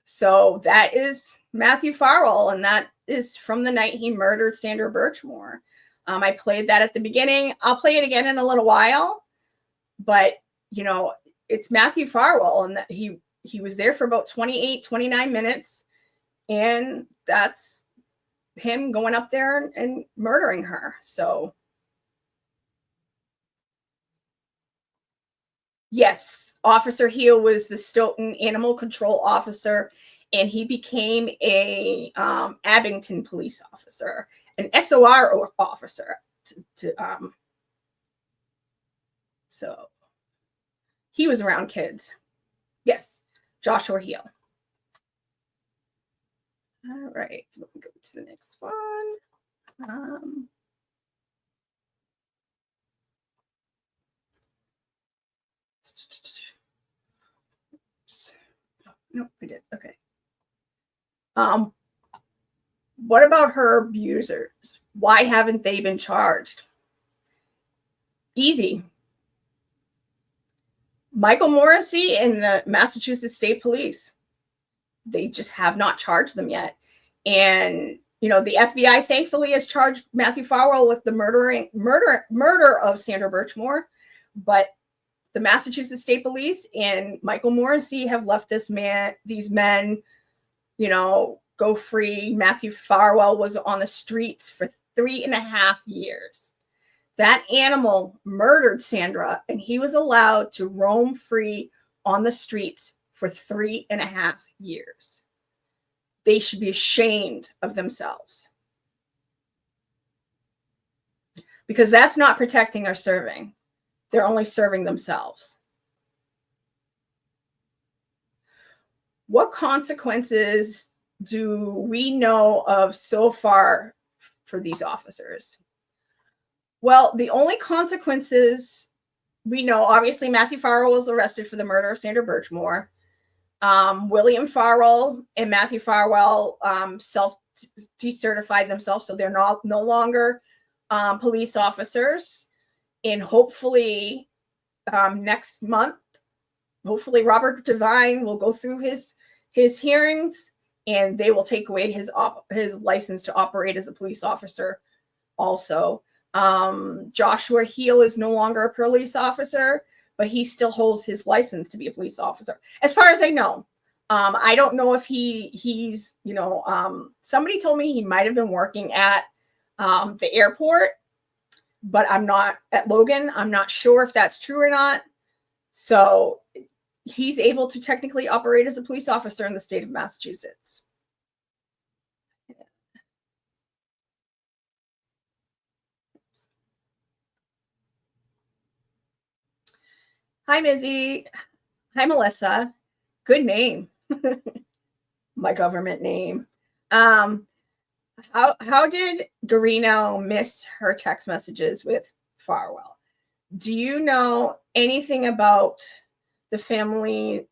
So that is Matthew Farwell, and that is from the night he murdered Sandra Birchmore. I played that at the beginning. I'll play it again in a little while, but you know, it's Matthew Farwell, and that he was there for about 29 minutes, and that's him going up there and murdering her. So yes, Officer Heel was the Stoughton Animal Control Officer, and he became a Abington police officer, an SOR officer. So he was around kids. Yes, Joshua Heel. All right, let me go to the next one. Nope, I did. Okay. What about her abusers? Why haven't they been charged? Easy. Michael Morrissey and the Massachusetts State Police. They just have not charged them yet. And, you know, the FBI thankfully has charged Matthew Farwell with the murder of Sandra Birchmore, but the Massachusetts State Police and Michael Morrissey have left these men, you know, go free. Matthew Farwell was on the streets for 3.5 years. That animal murdered Sandra, and he was allowed to roam free on the streets for 3.5 years. They should be ashamed of themselves. Because that's not protecting or serving. They're only serving themselves. What consequences do we know of so far for these officers? Well, the only consequences we know, obviously, Matthew Farwell was arrested for the murder of Sandra Birchmore. William Farwell and Matthew Farwell self-decertified themselves, so they're no longer police officers. And hopefully next month, hopefully Robert Devine will go through his hearings, and they will take away his license to operate as a police officer also. Joshua Heel is no longer a police officer, but he still holds his license to be a police officer. As far as I know, I don't know if he's, you know, somebody told me he might have been working at the airport, but I'm not at Logan. I'm not sure if that's true or not. So he's able to technically operate as a police officer in the state of Massachusetts. Hi, Mizzy. Hi, Melissa. Good name. My government name. How did Garino miss her text messages with Farwell? Do you know anything about the families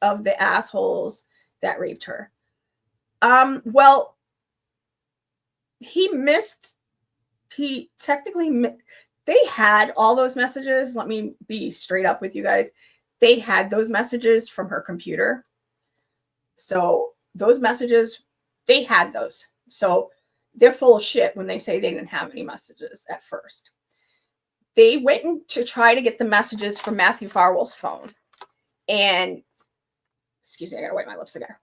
of the assholes that raped her. Well, he technically, they had all those messages. Let me be straight up with you guys. They had those messages from her computer. So those messages, they had those. So they're full of shit when they say they didn't have any messages at first. They went to try to get the messages from Matthew Farwell's phone. And, excuse me, I gotta wipe my lips again.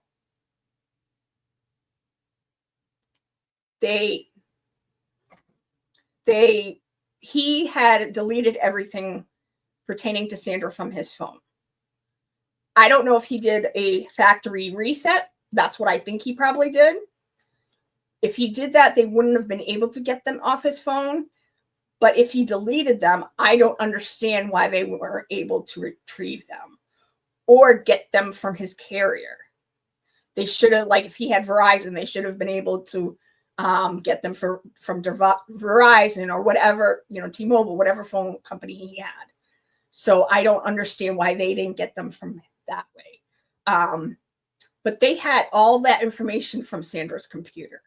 He had deleted everything pertaining to Sandra from his phone. I don't know if he did a factory reset. That's what I think he probably did. If he did that, they wouldn't have been able to get them off his phone. But if he deleted them, I don't understand why they weren't able to retrieve them or get them from his carrier. They should have, like, if he had Verizon, they should have been able to get them from Verizon or whatever, T-Mobile, whatever phone company he had. So I don't understand why they didn't get them from that way. But they had all that information from Sandra's computer.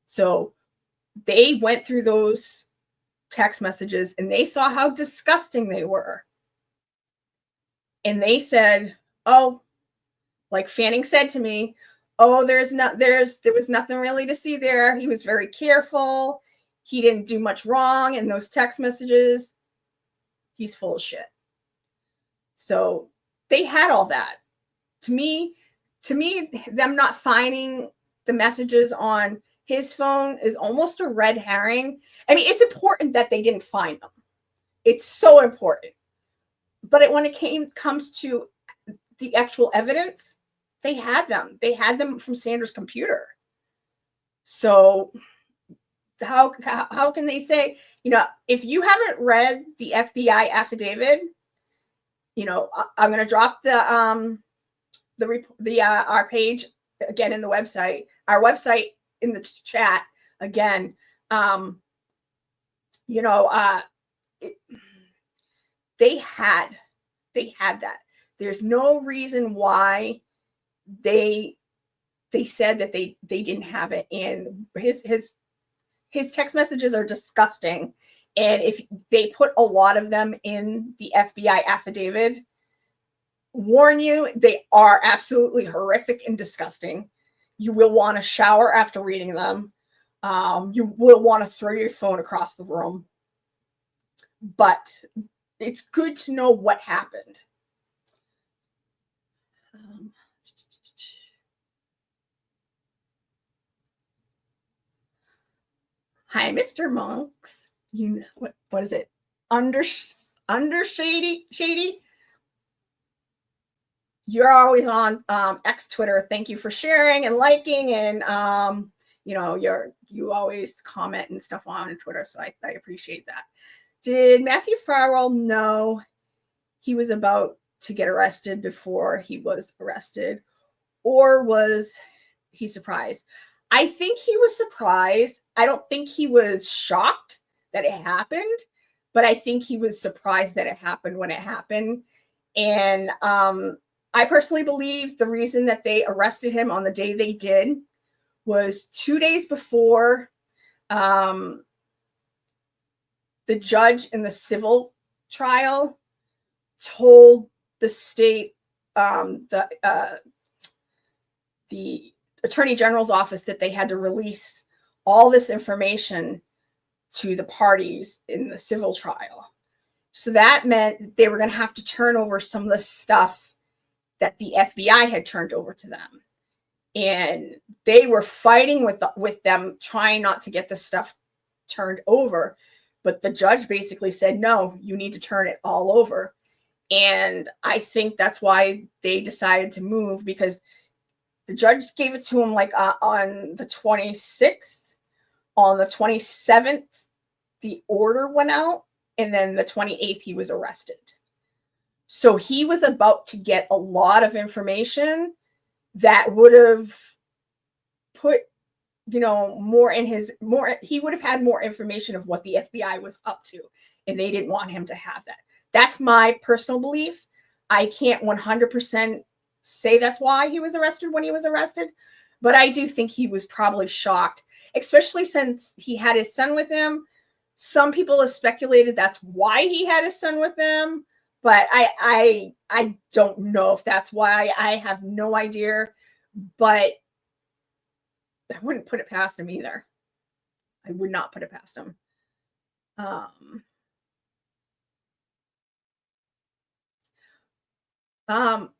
So they went through those text messages and they saw how disgusting they were. And they said, oh, like Fanning said to me, oh, there was nothing really to see there. He was very careful. He didn't do much wrong in those text messages. He's full of shit. So they had all that. To me, them not finding the messages on his phone is almost a red herring. I mean, it's important that they didn't find them. It's so important. But when it comes to the actual evidence, they had them. They had them from Sandra's computer. So how can they say, if you haven't read the FBI affidavit, I'm going to drop our page again in the website, our website in the chat again. They had that. There's no reason why they said that they didn't have it. And his text messages are disgusting. And if they put a lot of them in the FBI affidavit, warn you, they are absolutely horrific and disgusting. You will want to shower after reading them. You will want to throw your phone across the room. But it's good to know what happened. Hi, Mr. Monks. What is it? Under shady? You're always on X Twitter. Thank you for sharing and liking, and you always comment and stuff on Twitter. So I appreciate that. Did Matthew Farwell know he was about to get arrested before he was arrested, or was he surprised? I think he was surprised. I don't think he was shocked that it happened, but I think he was surprised that it happened when it happened. And I personally believe the reason that they arrested him on the day they did was 2 days before the judge in the civil trial told the state, the Attorney General's office, that they had to release all this information to the parties in the civil trial. So that meant they were going to have to turn over some of the stuff that the FBI had turned over to them. And they were fighting with them, trying not to get the stuff turned over. But the judge basically said, no, you need to turn it all over. And I think that's why they decided to move, because the judge gave it to him on the 26th. On the 27th, the order went out. And then the 28th, he was arrested. So he was about to get a lot of information that would have put, he would have had more information of what the FBI was up to and they didn't want him to have that. That's my personal belief. I can't 100% say that's why he was arrested when he was arrested, but I do think he was probably shocked, especially since he had his son with him. Some people have speculated that's why he had his son with him, but I don't know if that's why. I have no idea, but I wouldn't put it past him either. I would not put it past him.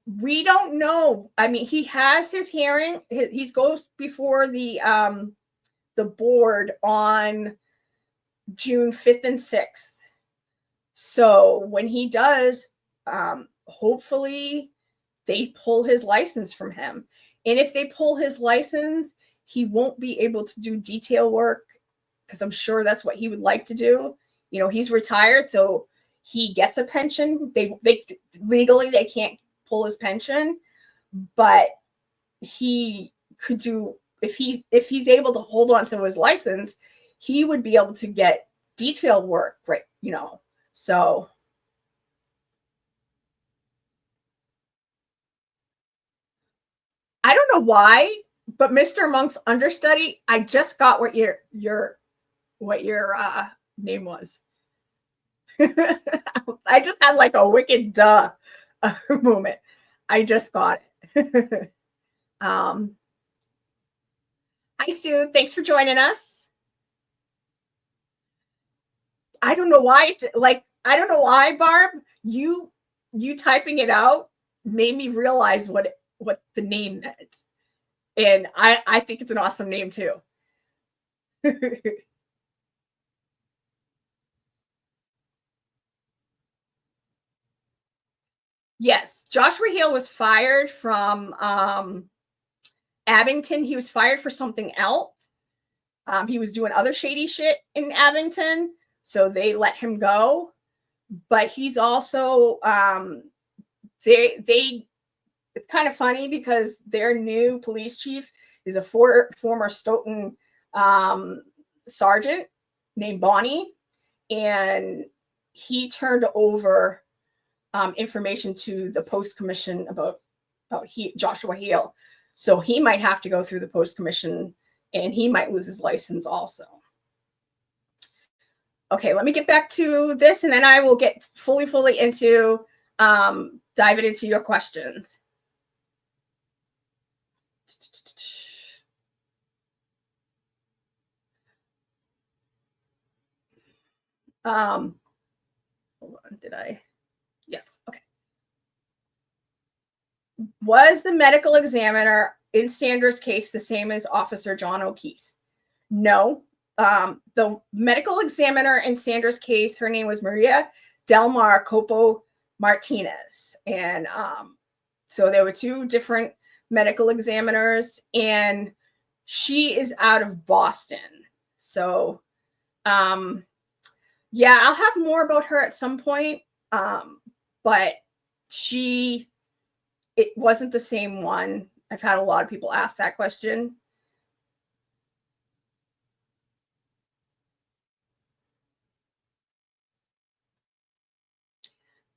We don't know. I mean, he has his hearing. He goes before the board on June 5th and 6th. So when he does, hopefully they pull his license from him. And if they pull his license, he won't be able to do detail work, because I'm sure that's what he would like to do. You know, he's retired, so he gets a pension. They legally they can't pull his pension, but he could do, if he's able to hold on to his license, he would be able to get detail work, right? You know, so I don't know why, but Mr. Monk's understudy, I just got what your name was. I just had like a wicked duh moment. I just got it. Hi Sue, thanks for joining us. I don't know why, I don't know why, Barb, you typing it out made me realize what the name meant. And I think it's an awesome name too. Yes, Joshua Hale was fired from Abington. He was fired for something else. He was doing other shady shit in Abington, so they let him go. But he's also it's kind of funny because their new police chief is a former Stoughton sergeant named Bonnie, and he turned over information to the post commission about Joshua Hale. So he might have to go through the post commission, and he might lose his license also. Okay, let me get back to this, and then I will get fully into diving into your questions. Hold on, did I? Yes, okay. Was the medical examiner in Sandra's case the same as Officer John O'Keefe? No. The medical examiner in Sandra's case, her name was Maria Del Mar Copo Martinez. And so there were two different medical examiners, and she is out of Boston. So, yeah, I'll have more about her at some point. But it wasn't the same one. I've had a lot of people ask that question.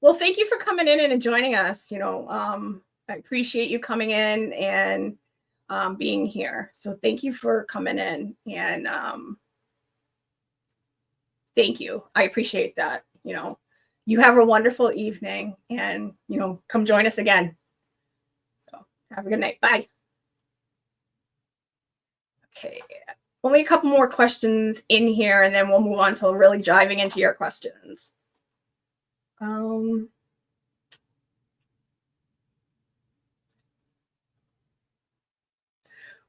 Well, thank you for coming in and joining us. You know, I appreciate you coming in and being here. So thank you for coming in, and thank you. I appreciate that. You know, you have a wonderful evening, and, you know, come join us again. So have a good night. Bye. Okay. Only a couple more questions in here, and then we'll move on to really diving into your questions.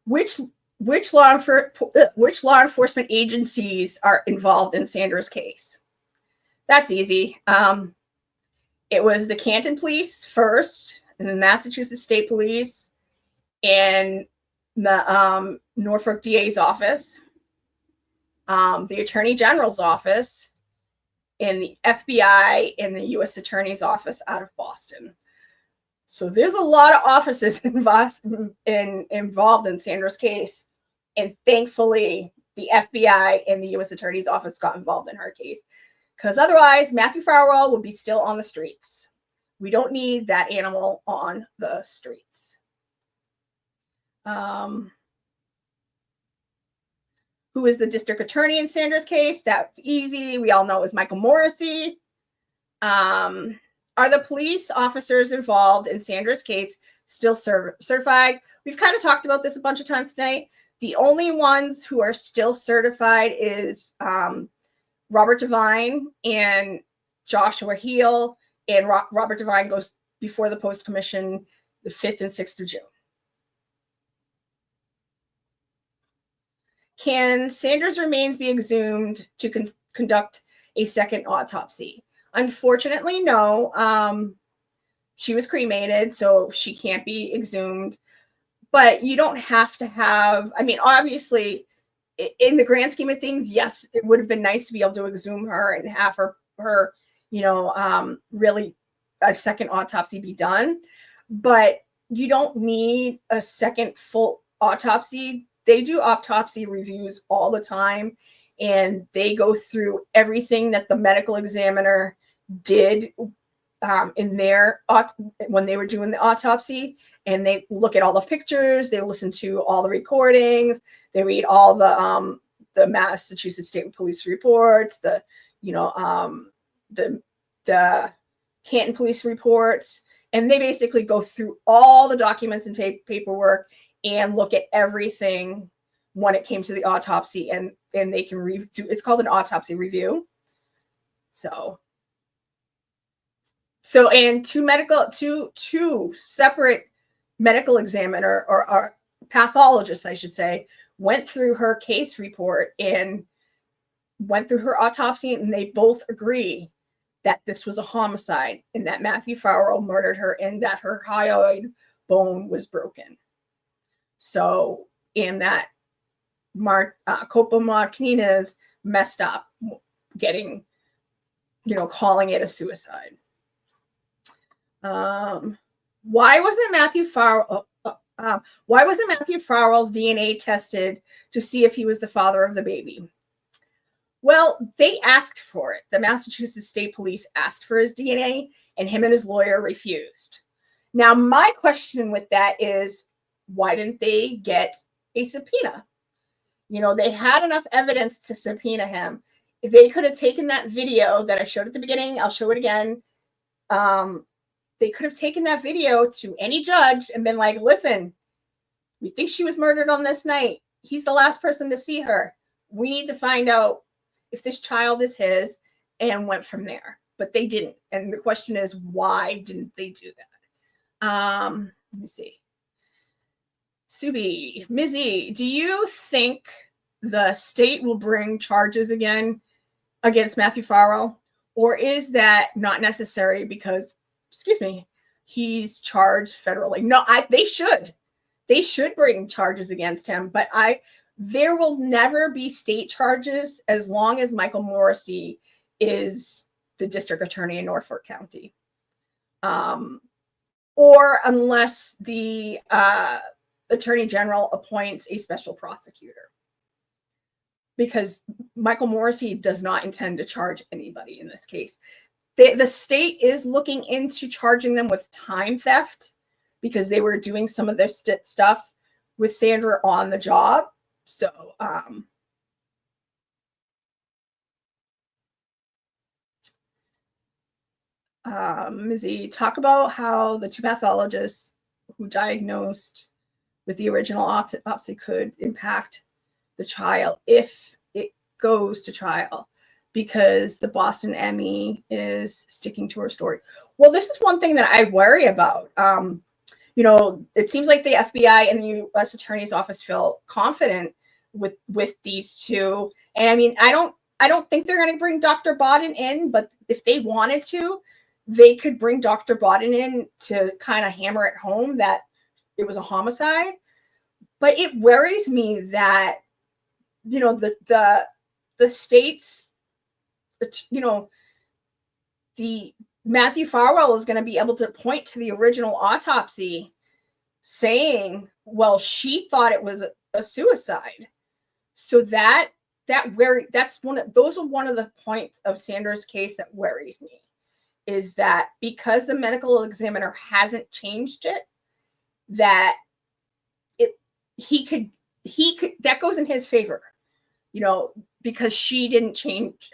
Which law enforcement agencies are involved in Sandra's case? That's easy. It was the Canton Police first, and the Massachusetts State Police, and the Norfolk DA's office, the Attorney General's office, and the FBI and the U.S. Attorney's office out of Boston. So there's a lot of offices involved in Sandra's case, and thankfully the FBI and the U.S. Attorney's office got involved in her case. because otherwise Matthew Farwell will be still on the streets. We don't need that animal on the streets. Who is the district attorney in Sandra's case? That's easy. We all know it was Michael Morrissey. Are the police officers involved in Sandra's case still certified? We've kind of talked about this a bunch of times tonight. The only ones who are still certified is Robert Devine and Joshua Heel. And Robert Devine goes before the post-commission the 5th and 6th of June. Can Sandra's remains be exhumed to conduct a second autopsy? Unfortunately, no. She was cremated, so she can't be exhumed. But you don't have to have, I mean, obviously, in the grand scheme of things, yes, it would have been nice to be able to exhume her and have her really a second autopsy be done. But you don't need a second full autopsy. They do autopsy reviews all the time, and they go through everything that the medical examiner did in their when they were doing the autopsy, and they look at all the pictures, they listen to all the recordings, they read all the Massachusetts State Police reports, the Canton Police reports, and they basically go through all the documents and paperwork and look at everything when it came to the autopsy, and they can do. It's called an autopsy review. So and two separate medical examiner or pathologists, I should say, went through her case report and went through her autopsy, and they both agree that this was a homicide and that Matthew Farwell murdered her and that her hyoid bone was broken. So, and that Copa Martinez messed up getting, calling it a suicide. Why wasn't Matthew Farwell's DNA tested to see if he was the father of the baby? Well, they asked for it. The Massachusetts State Police asked for his DNA, and him and his lawyer refused. Now, my question with that is, why didn't they get a subpoena? They had enough evidence to subpoena him. If they could have taken that video that I showed at the beginning, I'll show it again. They could have taken that video to any judge and been like, listen, we think she was murdered on this night. He's the last person to see her. We need to find out if this child is his, and went from there. But they didn't. And the question is, why didn't they do that? Let me see. Subi, Mizzy, do you think the state will bring charges again against Matthew Farwell? Or is that not necessary because, he's charged federally? No, they should. They should bring charges against him. But there will never be state charges as long as Michael Morrissey is the district attorney in Norfolk County. Or unless the attorney general appoints a special prosecutor. Because Michael Morrissey does not intend to charge anybody in this case. The state is looking into charging them with time theft because they were doing some of their stuff with Sandra on the job. So, Mizzy, talk about how the two pathologists who diagnosed with the original autopsy could impact the trial if it goes to trial, because the Boston ME is sticking to her story. Well, this is one thing that I worry about. It seems like the FBI and the U.S. Attorney's Office feel confident with these two. And I mean, I don't think they're going to bring Dr. Bodden in, but if they wanted to, they could bring Dr. Bodden in to kind of hammer it home that it was a homicide. But it worries me that, the states, the Matthew Farwell is going to be able to point to the original autopsy saying, well, she thought it was a suicide. So that that's those are one of the points of Sandra's case that worries me, is that because the medical examiner hasn't changed it, that he could that goes in his favor, because she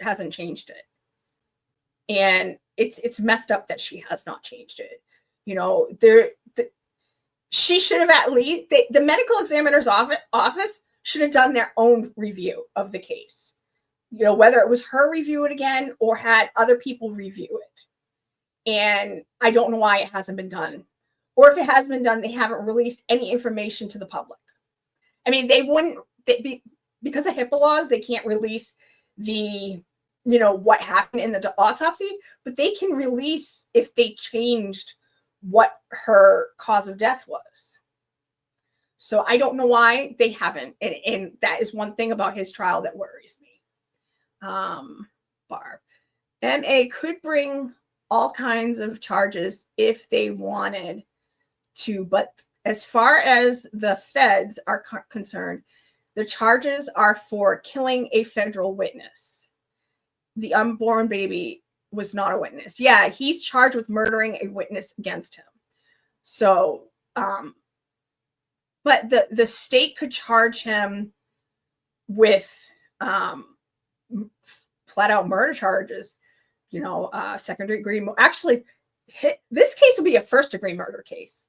hasn't changed it. And it's messed up that she has not changed it. She should have at least, the medical examiner's office should have done their own review of the case. Whether it was her review it again or had other people review it. And I don't know why it hasn't been done. Or if it has been done, they haven't released any information to the public. I mean, because of HIPAA laws, they can't release what happened in the autopsy, but they can release if they changed what her cause of death was. So I don't know why they haven't. And that is one thing about his trial that worries me. Barb. MA could bring all kinds of charges if they wanted to, but as far as the feds are concerned, the charges are for killing a federal witness. The unborn baby was not a witness. Yeah, he's charged with murdering a witness against him. So, but the state could charge him with flat out murder charges, second degree. Actually, this case would be a first degree murder case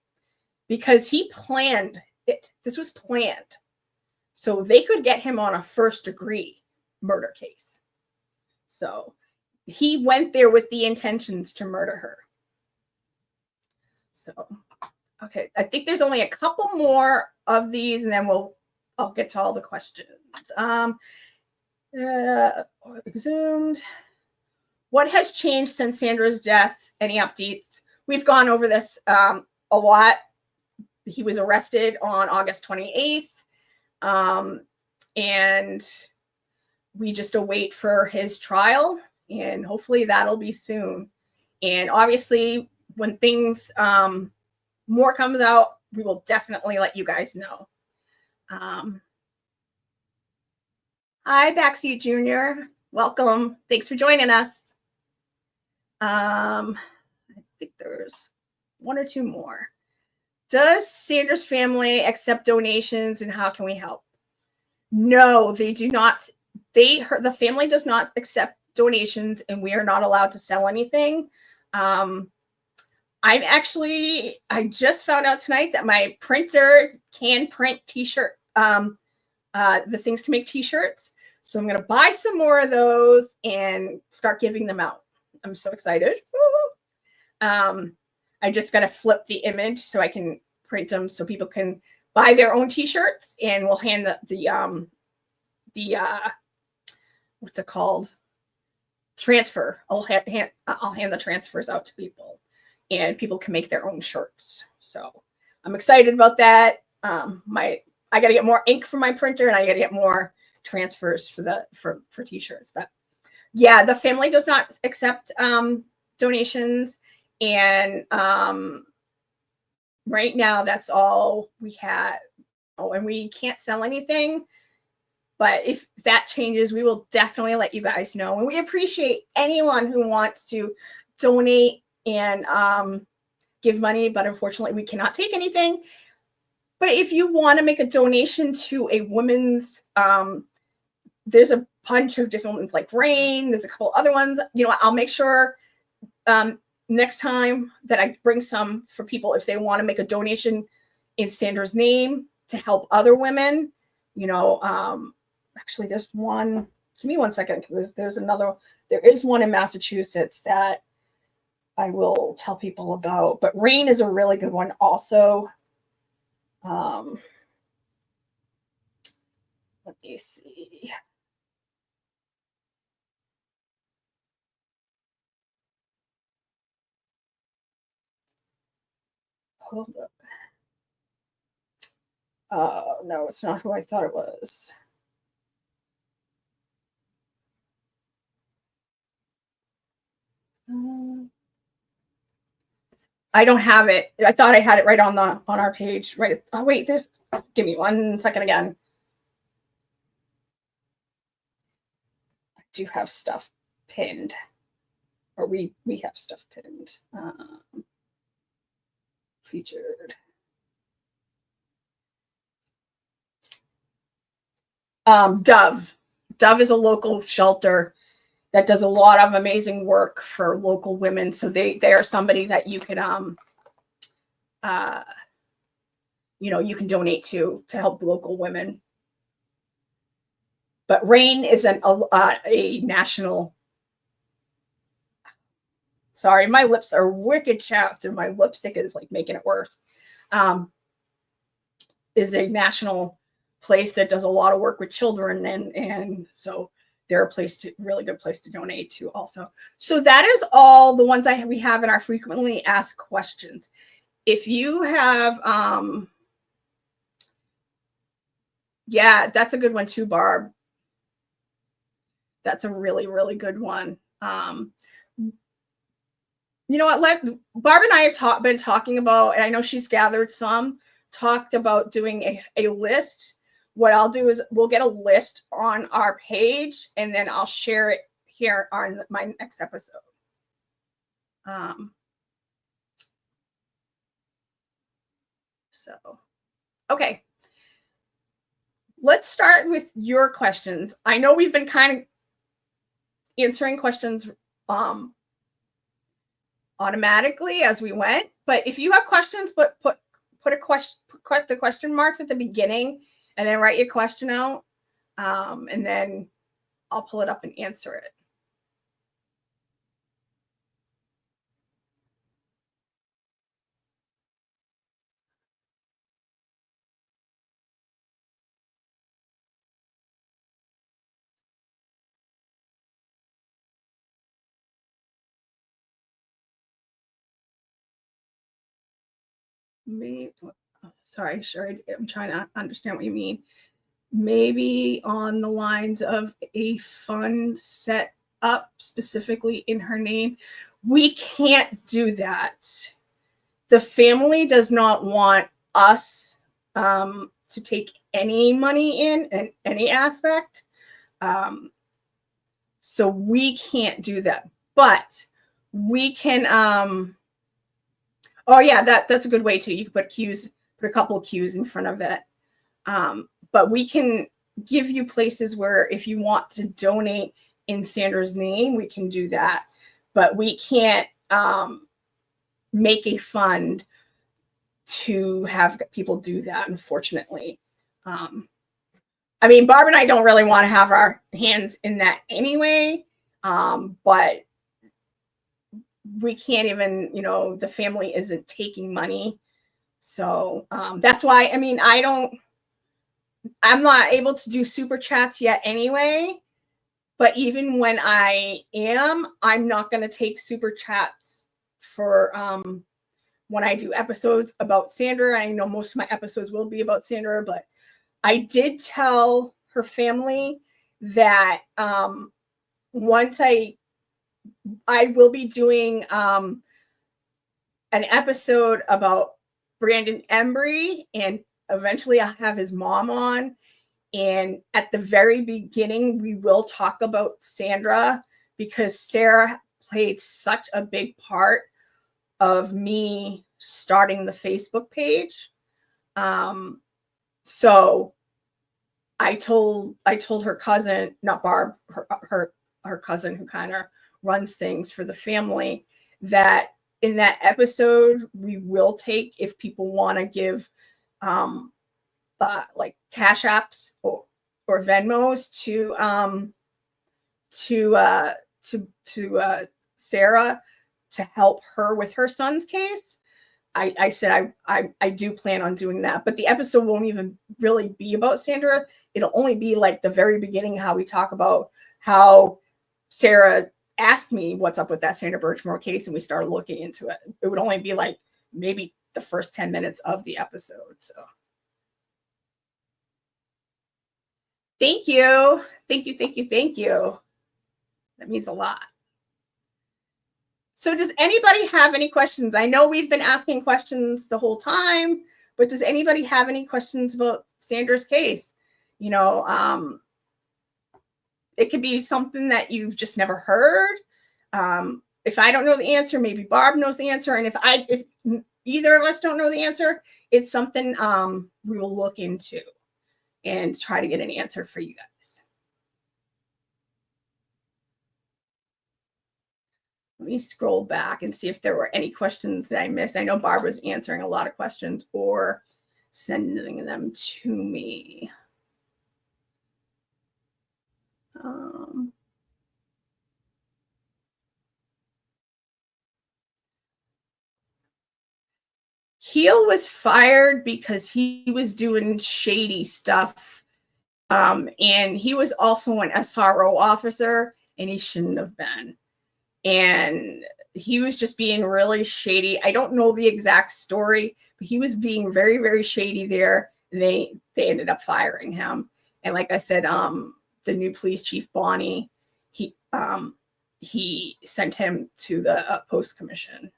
because he planned it. This was planned. So they could get him on a first degree murder case. So he went there with the intentions to murder her. So, okay. I think there's only a couple more of these and then I'll get to all the questions. Exhumed. What has changed since Sandra's death? Any updates? We've gone over this a lot. He was arrested on August 28th. And we just await for his trial, and hopefully that'll be soon. And obviously, when things more comes out, we will definitely let you guys know. Hi, Backseat Junior. Welcome. Thanks for joining us. I think there's one or two more. Does Sandra's family accept donations, and how can we help? No, they do not. The family does not accept donations, and we are not allowed to sell anything. I just found out tonight that my printer can print t-shirt, the things to make t-shirts. So I'm going to buy some more of those and start giving them out. I'm so excited. I just got to flip the image so I can print them so people can buy their own t-shirts, and we'll hand the what's it called? Transfer. I'll hand the transfers out to people, and people can make their own shirts. So I'm excited about that. I got to get more ink for my printer, and I got to get more transfers for t-shirts. But yeah, the family does not accept donations, and right now that's all we had. Oh, and we can't sell anything. But if that changes, we will definitely let you guys know. And we appreciate anyone who wants to donate and give money, but unfortunately we cannot take anything. But if you want to make a donation to a women's, there's a bunch of different ones like RAIN. There's a couple other ones. I'll make sure next time that I bring some for people if they want to make a donation in Sandra's name to help other women. Actually, there's one. Give me 1 second. There's another. There is one in Massachusetts that I will tell people about. But RAIN is a really good one also. Let me see. Hold up. No, it's not who I thought it was. I don't have it. I thought I had it right on our page. Right. Oh wait, give me 1 second again. do have stuff pinned, or we have stuff pinned. Featured. Dove. Dove is a local shelter that does a lot of amazing work for local women. So they are somebody that you can you can donate to help local women. But RAIN is a national. Sorry, my lips are wicked chapped, and my lipstick is like making it worse. Is a national place that does a lot of work with children, and so they're a really good place to donate to also. So that is all the ones we have in our frequently asked questions. If you have, yeah, that's a good one too, Barb. That's a really, really good one. You know what, Barb and I have been talking about, and I know she's gathered talked about doing a list. What I'll do is we'll get a list on our page, and then I'll share it here on my next episode. Okay. Let's start with your questions. I know we've been kind of answering questions automatically as we went, but if you have questions, put the question marks at the beginning, and then write your question out, and then I'll pull it up and answer it. Maybe, sorry, sure, I'm trying to understand what you mean. Maybe on the lines of a fund set up specifically in her name. We can't do that. The family does not want us to take any money in any aspect. So we can't do that. But we can, oh yeah, that's a good way too. You could put a couple of Q's in front of it. But we can give you places where if you want to donate in Sandra's name, we can do that. But we can't make a fund to have people do that, unfortunately. I mean, Barb and I don't really want to have our hands in that anyway, but we can't even, the family isn't taking money. So that's why, I mean, I'm not able to do super chats yet anyway, but even when I am, I'm not going to take super chats for when I do episodes about Sandra. I know most of my episodes will be about Sandra, but I did tell her family that once I will be doing an episode about Brandon Embry, and eventually I'll have his mom on. And at the very beginning, we will talk about Sandra, because Sarah played such a big part of me starting the Facebook page. So I told her cousin, not Barb, her cousin who kind of runs things for the family, that in that episode we will take, if people want to give like Cash Apps or Venmos to Sarah to help her with her son's case. I said I do plan on doing that, but the episode won't even really be about Sandra. It'll only be like the very beginning, how we talk about how Sarah asked me what's up with that Sandra Birchmore case, and we started looking into it. It would only be like maybe the first 10 minutes of the episode. So thank you. That means a lot. So does anybody have any questions? I know we've been asking questions the whole time, but does anybody have any questions about Sandra's case? it could be something that you've just never heard. If I don't know the answer, maybe Barb knows the answer. And if either of us don't know the answer, it's something we will look into and try to get an answer for you guys. Let me scroll back and see if there were any questions that I missed. I know Barb was answering a lot of questions or sending them to me. Heel was fired because he was doing shady stuff. And he was also an SRO officer, and he shouldn't have been. And he was just being really shady. I don't know the exact story, but he was being very, very shady there. And they ended up firing him. And like I said, the new police chief, Bonnie, he sent him to the post commission.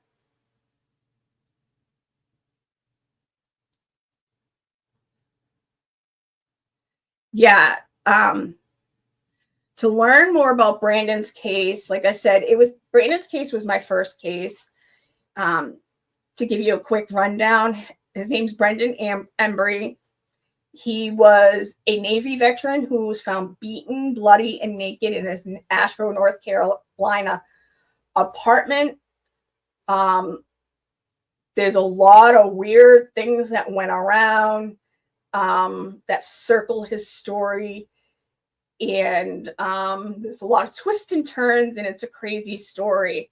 Yeah. To learn more about Brandon's case, like I said, Brandon's case was my first case. To give you a quick rundown, his name's Brendan Embry. He was a Navy veteran who was found beaten, bloody, and naked in his Asheboro, North Carolina apartment. There's a lot of weird things that went around that circle his story. And there's a lot of twists and turns, and it's a crazy story.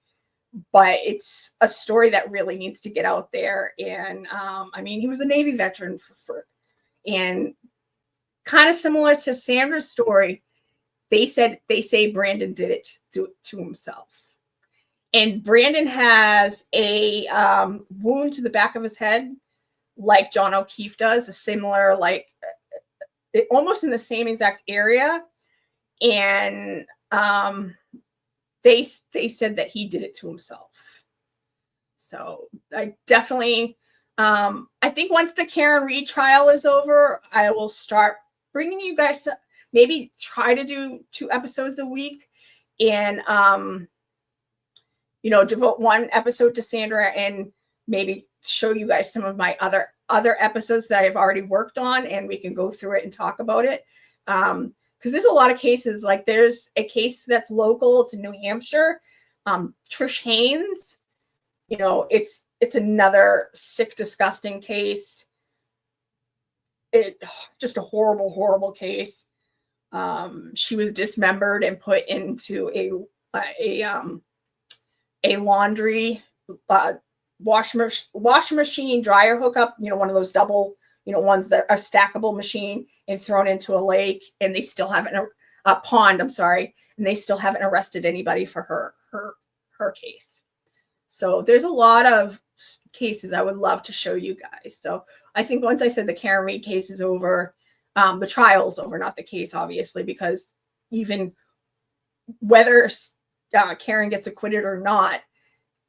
But it's a story that really needs to get out there. And I mean, he was a Navy veteran and kind of similar to Sandra's story. They say Brandon did it to himself. And Brandon has a wound to the back of his head, like John O'Keefe does, a similar, like almost in the same exact area. And they said that he did it to himself. So I definitely, I think once the Karen Reed trial is over, I will start bringing you guys, maybe try to do 2 episodes a week, and devote 1 episode to Sandra, and maybe show you guys some of my other episodes that I've already worked on, and we can go through it and talk about it. Because there's a lot of cases. Like there's a case that's local. It's in New Hampshire. Trish Haynes. It's another sick, disgusting case. Just a horrible, horrible case. She was dismembered and put into a laundry wash machine dryer hookup. One of those double. Ones that are stackable machine, and thrown into a lake, and they still haven't a pond. I'm sorry, and they still haven't arrested anybody for her case. So there's a lot of cases I would love to show you guys. So I think once I said the Karen Reed case is over, the trial's over, not the case, obviously, because even whether Karen gets acquitted or not,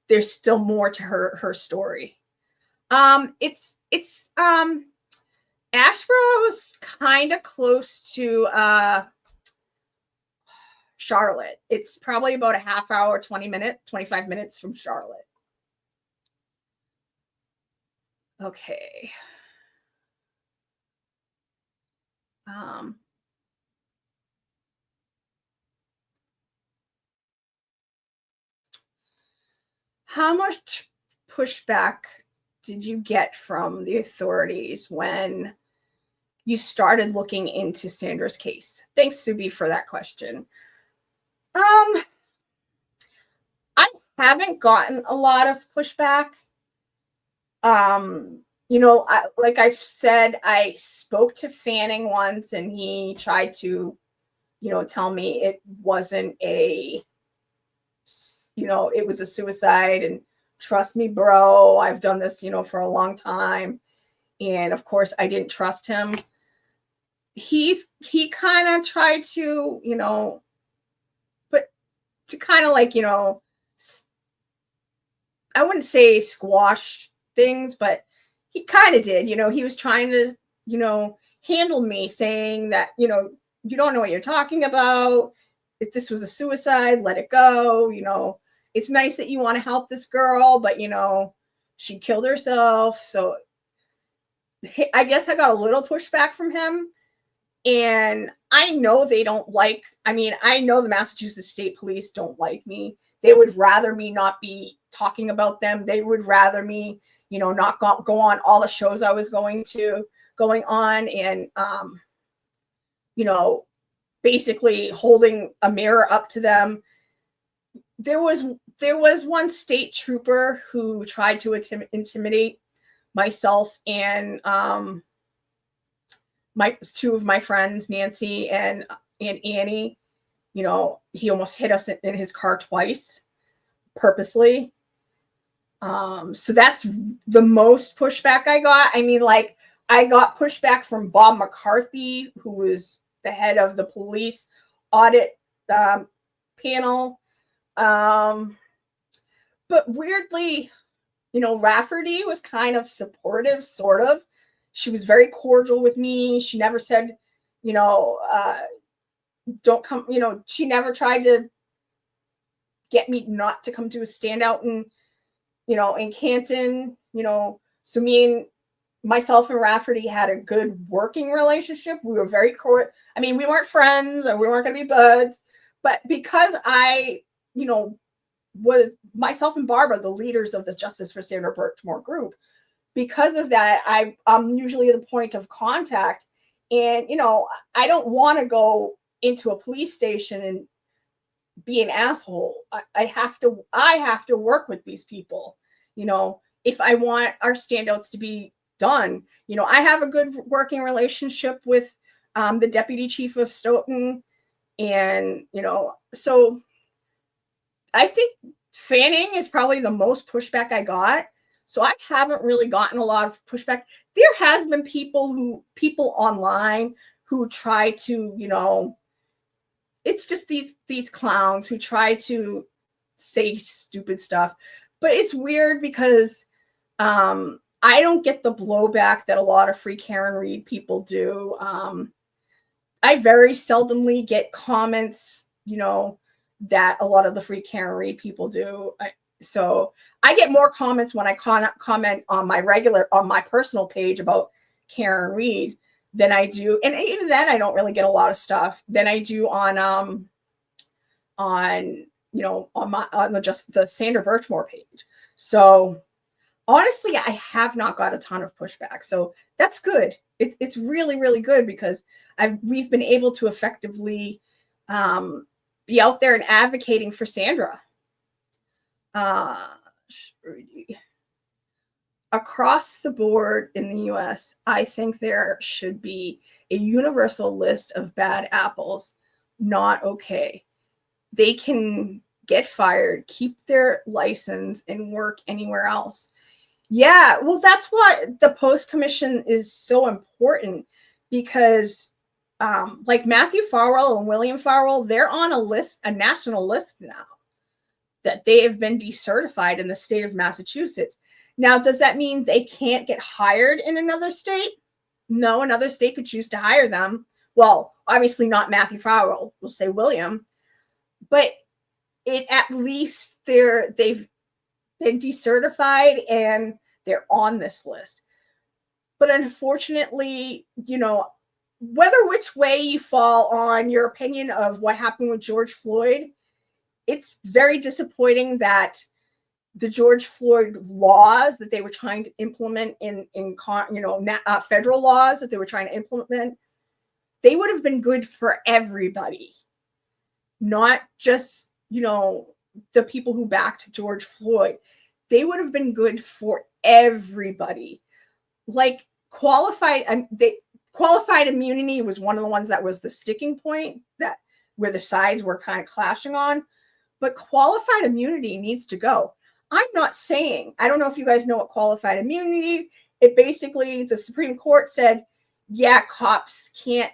there's still more to her story. Asheboro is kind of close to Charlotte. It's probably about a half hour, 25 minutes from Charlotte. Okay. How much pushback did you get from the authorities when you started looking into Sandra's case? Thanks, Subi, for that question. I haven't gotten a lot of pushback. Like I've said, I spoke to Fanning once, and he tried to, tell me it wasn't it was a suicide, and trust me, bro, I've done this, for a long time. And of course I didn't trust him. He kind of tried to, but to kind of like, I wouldn't say squash things, but he kind of did, he was trying to, handle me, saying that, you don't know what you're talking about. If this was a suicide, let it go. It's nice that you want to help this girl, but she killed herself. So I guess I got a little pushback from him. And I know they don't like, I know the Massachusetts State Police don't like me. They would rather me not be talking about them. They would rather me, not go on all the shows I was going on, and, basically holding a mirror up to them. There was one state trooper who tried to intimidate myself and, two of my friends, Nancy and Annie. He almost hit us in his car twice purposely. So that's the most pushback I got. I got pushback from Bob McCarthy, who was the head of the police audit panel. But weirdly, Rafferty was kind of supportive, sort of. She was very cordial with me. She never said, don't come, she never tried to get me not to come to a standout in Canton, so myself and Rafferty had a good working relationship. We were very we weren't friends and we weren't going to be buds, but because I, was myself and Barbara, the leaders of the Justice for Sandra Birchmore group, because of that, I'm usually the point of contact. And, I don't want to go into a police station and be an asshole. I have to work with these people, if I want our standouts to be done. I have a good working relationship with the deputy chief of Stoughton. And, so I think Fanning is probably the most pushback I got. So I haven't really gotten a lot of pushback. There has been people online who try to, it's just these clowns who try to say stupid stuff. But it's weird because I don't get the blowback that a lot of Free Karen Reed people do. I very seldomly get comments, that a lot of the Free Karen Reed people do. So I get more comments when I comment on my personal page about Karen Reed than I do. And even then I don't really get a lot of stuff than I do on the Sandra Birchmore page. So honestly, I have not got a ton of pushback. So that's good. It's really, really good because we've been able to effectively be out there and advocating for Sandra. Across the board in the US, I think there should be a universal list of bad apples. Not okay. They can get fired, keep their license, and work anywhere else. Yeah, well, that's what the Post Commission is so important, because like Matthew Farwell and William Farwell, they're on a national list now that they have been decertified in the state of Massachusetts. Now, does that mean they can't get hired in another state? No, another state could choose to hire them. Well, obviously not Matthew Farwell, we'll say William, but at least they've been decertified and they're on this list. But unfortunately, whether which way you fall on your opinion of what happened with George Floyd, it's very disappointing that the George Floyd laws that they were trying to implement federal laws that they were trying to implement, they would have been good for everybody, not just, the people who backed George Floyd. They would have been good for everybody. Like qualified immunity was one of the ones that was the sticking point, that where the sides were kind of clashing on. But qualified immunity needs to go. I'm not saying, I don't know if you guys know what qualified immunity, it basically, the Supreme Court said, yeah, cops can't,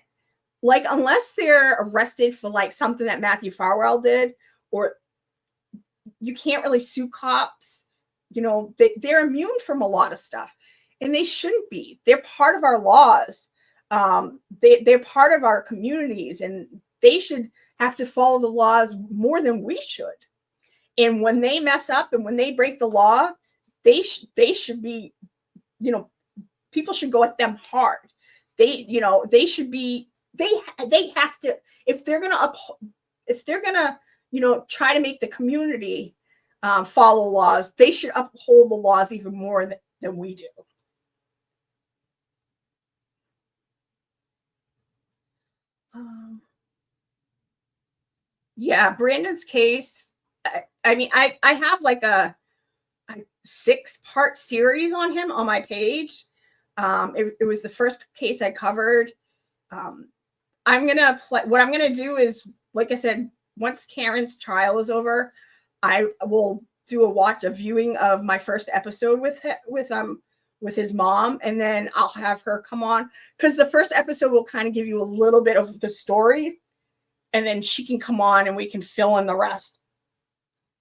unless they're arrested for something that Matthew Farwell did, or you can't really sue cops, they're immune from a lot of stuff, and they shouldn't be. They're part of our laws. They're part of our communities, and they should have to follow the laws more than we should. And when they mess up and when they break the law, they should be, people should go at them hard. They should be, they have to, if they're gonna try to make the community follow laws, they should uphold the laws even more than we do. Yeah, Brandon's case. I have like a 6-part series on him on my page. It was the first case I covered. I'm gonna what I'm gonna do is, like I said, once Karen's trial is over, I will do a viewing of my first episode with his mom, and then I'll have her come on, because the first episode will kind of give you a little bit of the story, and then she can come on and we can fill in the rest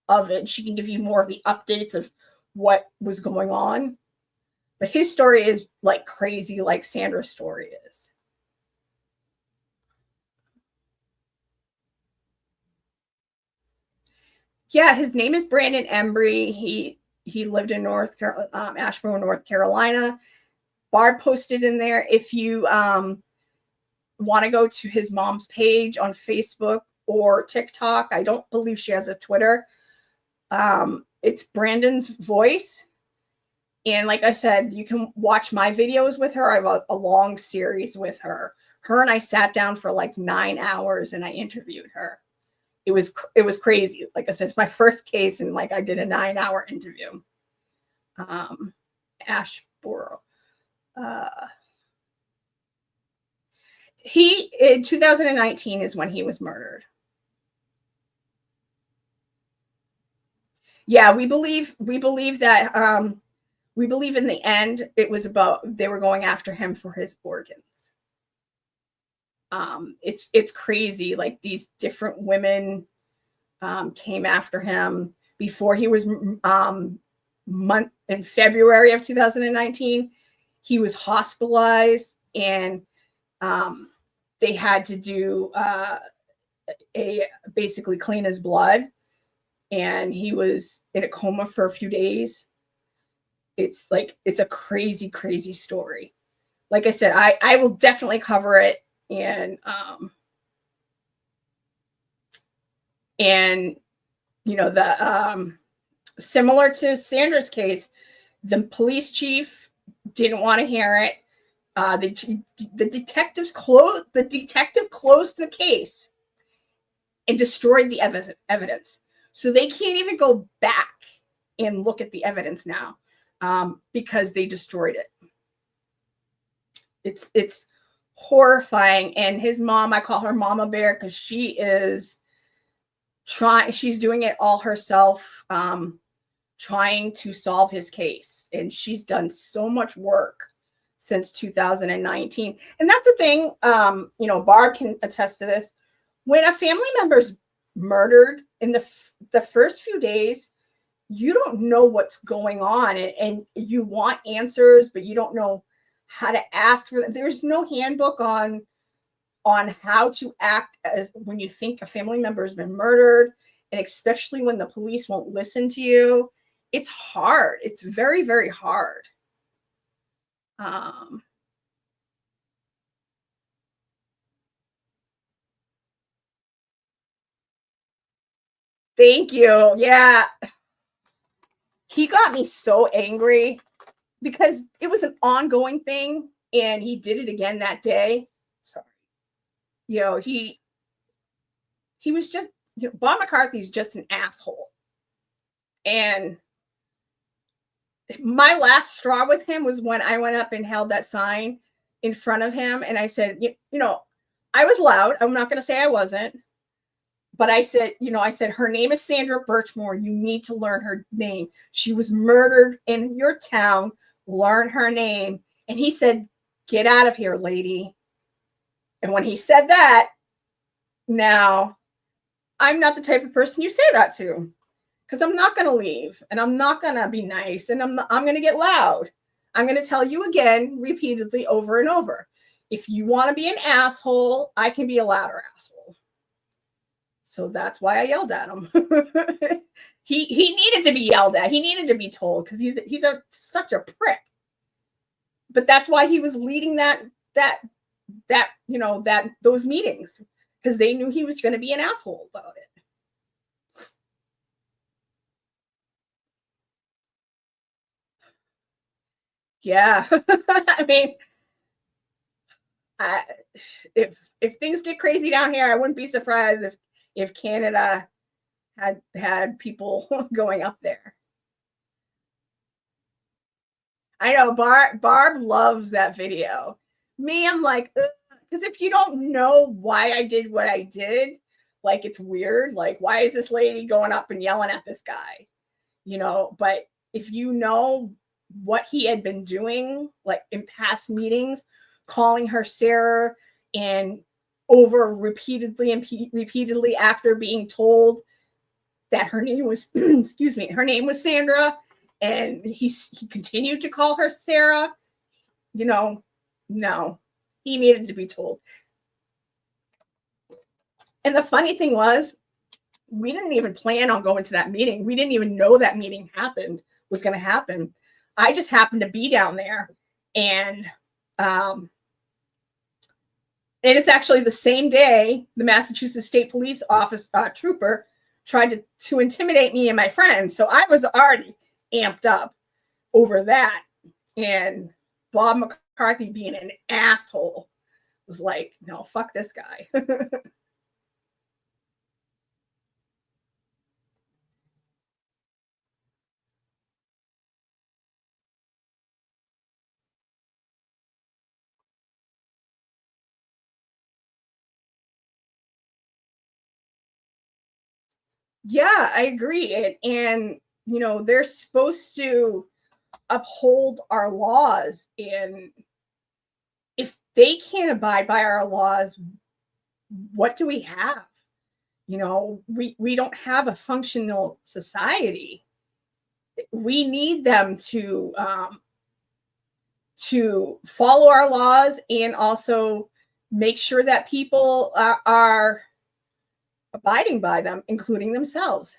of it. She can give you more of the updates of what was going on. But his story is like crazy, like Sandra's story is. Yeah, his name is Brandon Embry. He lived in Asheboro, North Carolina. Barb posted in there. If you want to go to his mom's page on Facebook or TikTok, I don't believe she has a Twitter. It's Brandon's Voice. And like I said, you can watch my videos with her. I have a long series with her. Her and I sat down for like 9 hours and I interviewed her. It was crazy. Like I said, it's my first case, and like I did a 9-hour interview. Asheboro. He in 2019 is when he was murdered. Yeah, we believe that we believe in the end it was about, they were going after him for his organs. It's crazy. Like, these different women came after him before he was in February of 2019. He was hospitalized, and they had to do basically clean his blood, and he was in a coma for a few days. It's a crazy, crazy story. Like I said, I will definitely cover it. And the similar to Sandra's case, the police chief didn't want to hear it. The detective closed the case and destroyed the evidence. So they can't even go back and look at the evidence now, because they destroyed it. It's horrifying. And his mom, I call her Mama Bear, because she's doing it all herself, trying to solve his case. And she's done so much work since 2019. And that's the thing, Barb can attest to this. When a family member's murdered, in the first few days, you don't know what's going on, and you want answers, but you don't know how to ask for them. There's no handbook on how to act as when you think a family member has been murdered, and especially when the police won't listen to you. It's hard. It's very, very hard. Thank you. Yeah. He got me so angry because it was an ongoing thing, and he did it again that day. Sorry. He was just, Bob McCarthy's just an asshole. And my last straw with him was when I went up and held that sign in front of him. And I said, I was loud. I'm not going to say I wasn't. But I said, her name is Sandra Birchmore. You need to learn her name. She was murdered in your town. Learn her name. And he said, get out of here, lady. And when he said that, now, I'm not the type of person you say that to, because I'm not going to leave, and I'm not going to be nice, and I'm going to get loud. I'm going to tell you again, repeatedly, over and over. if you want to be an asshole, I can be a louder asshole. So that's why I yelled at him. he needed to be yelled at. He needed to be told because he's such a prick. But that's why he was leading those meetings, because they knew he was going to be an asshole about it. Yeah. I mean, if things get crazy down here, I wouldn't be surprised if Canada had people going up there. I know Barb loves that video. Me, I'm like, because if you don't know why I did what I did, like, it's weird. Like, why is this lady going up and yelling at this guy? But if you know what he had been doing, like in past meetings, calling her Sarah, and repeatedly after being told that her name was excuse me, her name was Sandra, and he continued to call her Sarah, no, he needed to be told. And the funny thing was, we didn't even plan on going to that meeting. We didn't even know that meeting was going to happen. I just happened to be down there, and it's actually the same day the Massachusetts State Police Office trooper tried to intimidate me and my friends. So I was already amped up over that. And Bob McCarthy, being an asshole, was like, no, fuck this guy. Yeah, I agree. And they're supposed to uphold our laws. And if they can't abide by our laws, what do we have? We don't have a functional society. We need them to follow our laws, and also make sure that people are abiding by them, including themselves.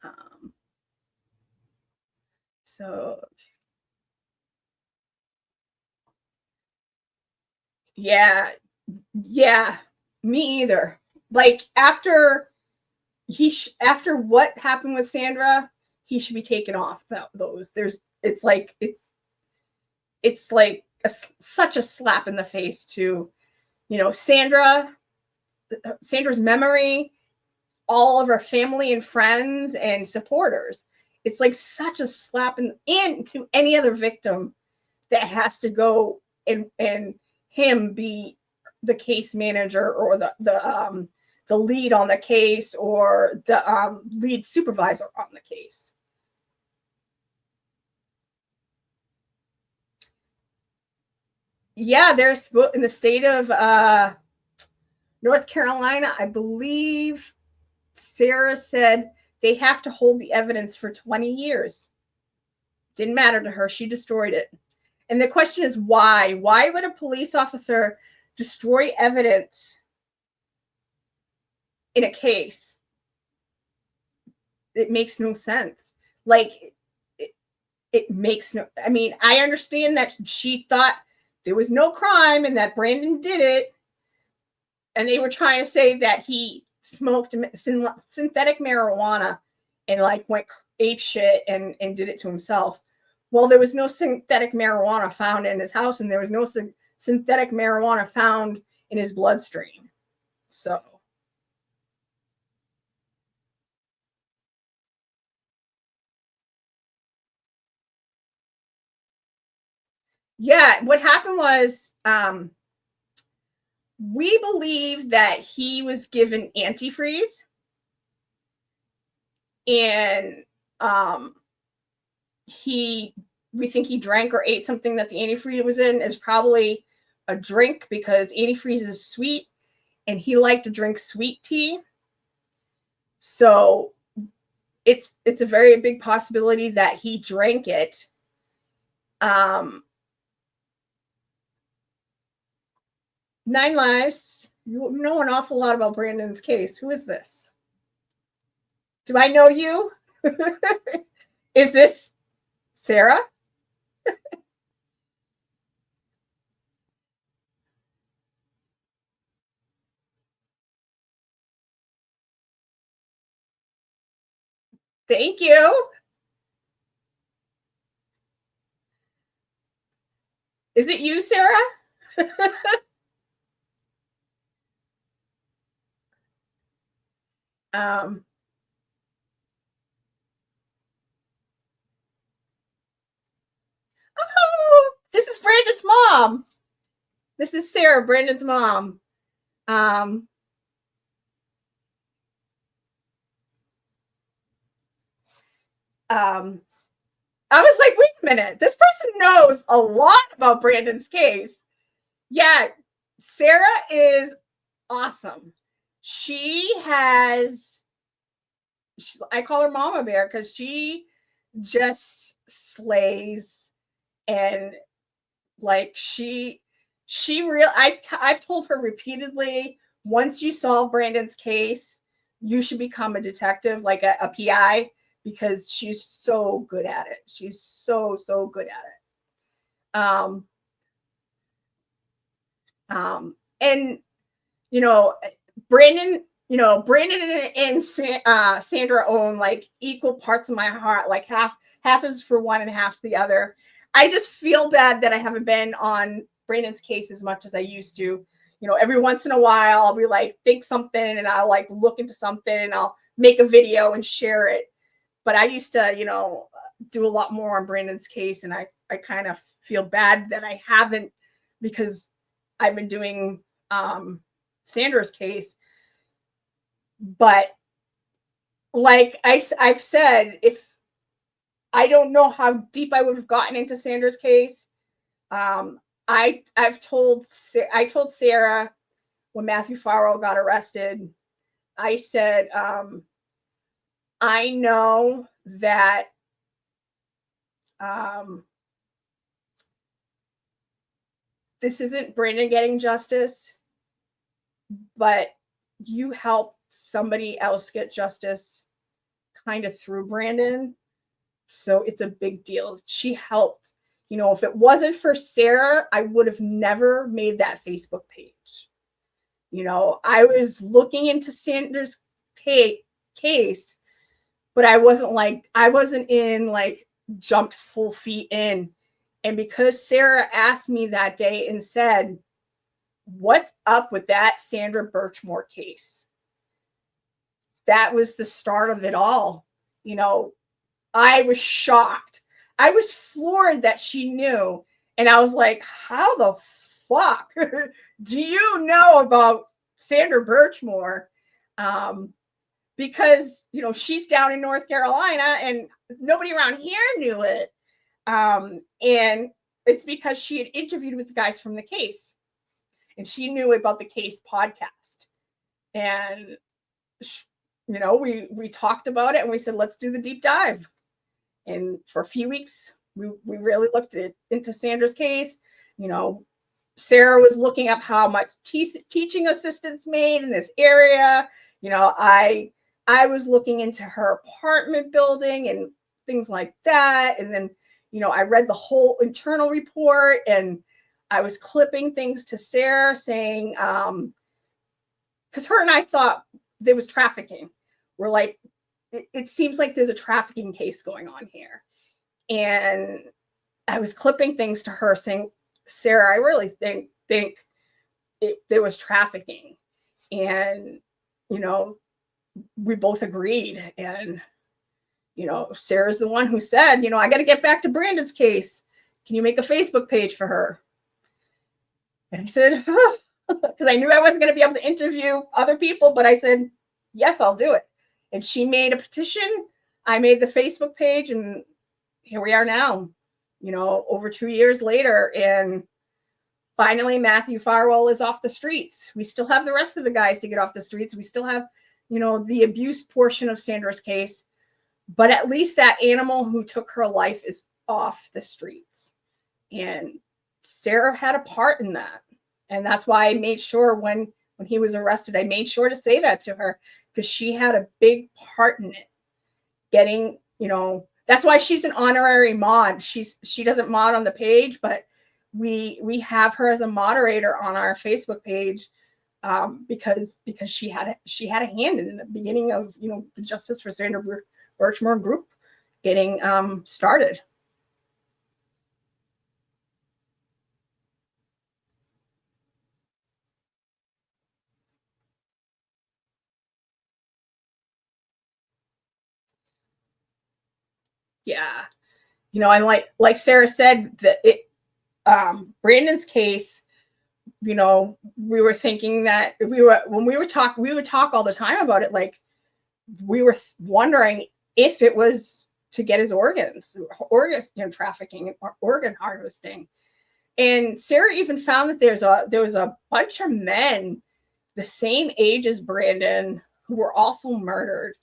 Um, so yeah, me either. Like, after what happened with Sandra, he should be taken off those. It's like such a slap in the face to Sandra's memory, all of our family and friends and supporters. It's like such a slap and to any other victim that has to go and him be the case manager, or the lead on the case, or the lead supervisor on the case. Yeah, there's in the state of North Carolina, I believe Sarah said they have to hold the evidence for 20 years. Didn't matter to her. She destroyed it. And the question is, why? Why would a police officer destroy evidence in a case? It makes no sense. Like, it makes no, I mean, I understand that she thought there was no crime and that Brandon did it. And they were trying to say that he smoked synthetic marijuana and like went ape shit and did it to himself. Well, there was no synthetic marijuana found in his house, and there was no synthetic marijuana found in his bloodstream. So yeah, what happened was, we believe that he was given antifreeze, and we think he drank or ate something that the antifreeze was in. It was probably a drink, because antifreeze is sweet, and he liked to drink sweet tea. So it's a very big possibility that he drank it. 9 lives. You know an awful lot about Brandon's case. Who is this? Do I know you? Is this Sarah? Thank you. Is it you, Sarah? um, oh, this is Brandon's mom. This is Sarah, Brandon's mom. Um, I was like, wait a minute, this person knows a lot about Brandon's case. Yeah, Sarah is awesome. I call her Mama Bear because she just slays, and like I've told her repeatedly, once you solve Brandon's case, you should become a detective, like a PI, because she's so good at it. She's so good at it. And Brandon and Sandra own like equal parts of my heart. Like half is for one and half's the other. I just feel bad that I haven't been on Brandon's case as much as I used to. Every once in a while I'll be like, think something, and I'll like look into something and I'll make a video and share it. But I used to, do a lot more on Brandon's case, and I kind of feel bad that I haven't, because I've been doing Sandra's case. But like I've said, if I don't know how deep I would have gotten into Sandra's case. I told Sarah when Matthew Farrell got arrested, I said, I know that this isn't Brandon getting justice, but you helped somebody else get justice kind of through Brandon. So it's a big deal. She helped. If it wasn't for Sarah, I would have never made that Facebook page. I was looking into Sandra's case, but I wasn't in like jumped full feet in. And because Sarah asked me that day and said, what's up with that Sandra Birchmore case? That was the start of it all. I was shocked. I was floored that she knew. And I was like, how the fuck do you know about Sandra Birchmore? Because, she's down in North Carolina and nobody around here knew it. And it's because she had interviewed with the guys from the case, and she knew about the case podcast. And, we talked about it, and we said, let's do the deep dive. And for a few weeks, we really looked into Sandra's case. Sarah was looking up how much teaching assistants made in this area. I was looking into her apartment building and things like that. And then, I read the whole internal report, and I was clipping things to Sarah saying, because her and I thought there was trafficking. We're like, it seems like there's a trafficking case going on here. And I was clipping things to her saying, Sarah, I really think there was trafficking. And, we both agreed. And, Sarah's the one who said, I got to get back to Brandon's case. Can you make a Facebook page for her? And I said, because I knew I wasn't going to be able to interview other people, but I said, yes, I'll do it. And she made a petition. I made the Facebook page, and here we are now, over 2 years later. And finally, Matthew Farwell is off the streets. We still have the rest of the guys to get off the streets. We still have, the abuse portion of Sandra's case. But at least that animal who took her life is off the streets. And Sarah had a part in that. And that's why I made sure when he was arrested, I made sure to say that to her, because she had a big part in it. Getting, that's why she's an honorary mod. She doesn't mod on the page, but we have her as a moderator on our Facebook page, because she had a hand in the beginning of the Justice for Sandra Birchmore group getting started. Yeah, and like Sarah said, that Brandon's case, we were thinking that when we would talk all the time about it, like we were wondering if it was to get his organs, trafficking or organ harvesting. And Sarah even found that there was a bunch of men the same age as Brandon who were also murdered,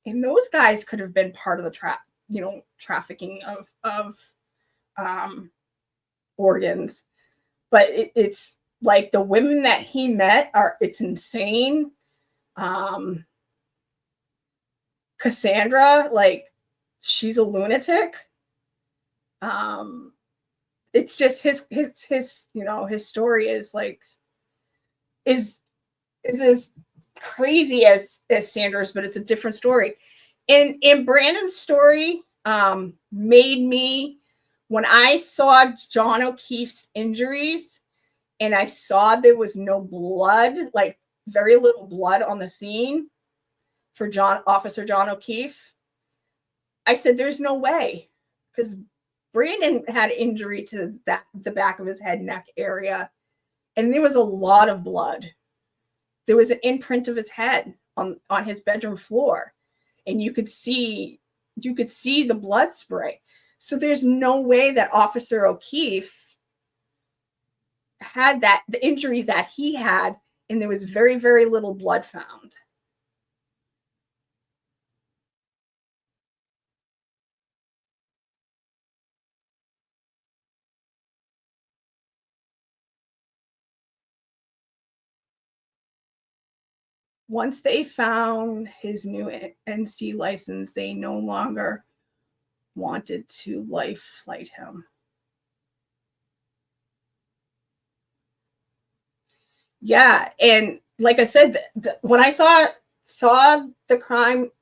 and those guys could have been part of the trafficking of organs. But it's like the women that he met it's insane. Cassandra, like, she's a lunatic. It's just his story is as crazy as Sandra's, but it's a different story. And Brandon's story made me, when I saw John O'Keefe's injuries and I saw there was no blood, like very little blood on the scene for Officer John O'Keefe, I said, there's no way, because Brandon had injury to the back of his head, neck area, and there was a lot of blood. There was an imprint of his head on his bedroom floor, and you could see the blood spray. So there's no way that Officer O'Keefe had the injury that he had, and there was very, very little blood found. Once they found his new NC license, they no longer wanted to life flight him. Yeah, and like I said, when I saw the crime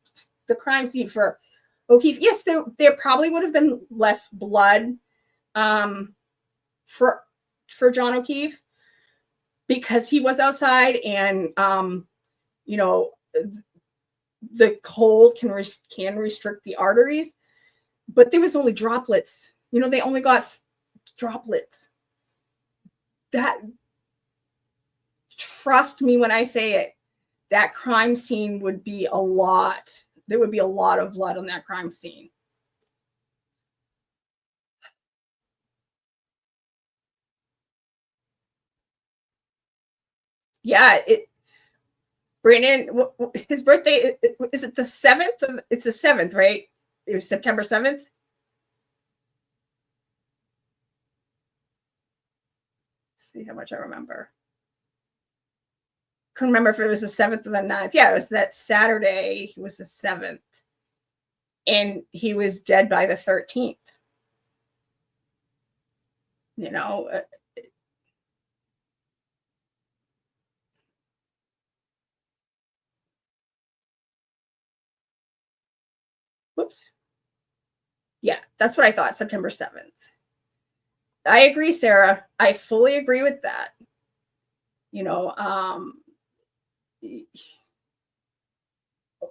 scene for O'Keefe, yes, there probably would have been less blood for John O'Keefe, because he was outside, and the cold can restrict the arteries, but there was only droplets. They only got droplets. That, trust me when I say it, that crime scene would be a lot. There would be a lot of blood on that crime scene. Yeah, Brandon, his birthday, is it the 7th? It's the 7th, right? It was September 7th. Let's see how much I remember. Couldn't remember if it was the 7th or the 9th. Yeah, it was that Saturday. He was the 7th. And he was dead by the 13th. Whoops. Yeah, that's what I thought, September 7th. I agree, Sarah. I fully agree with that.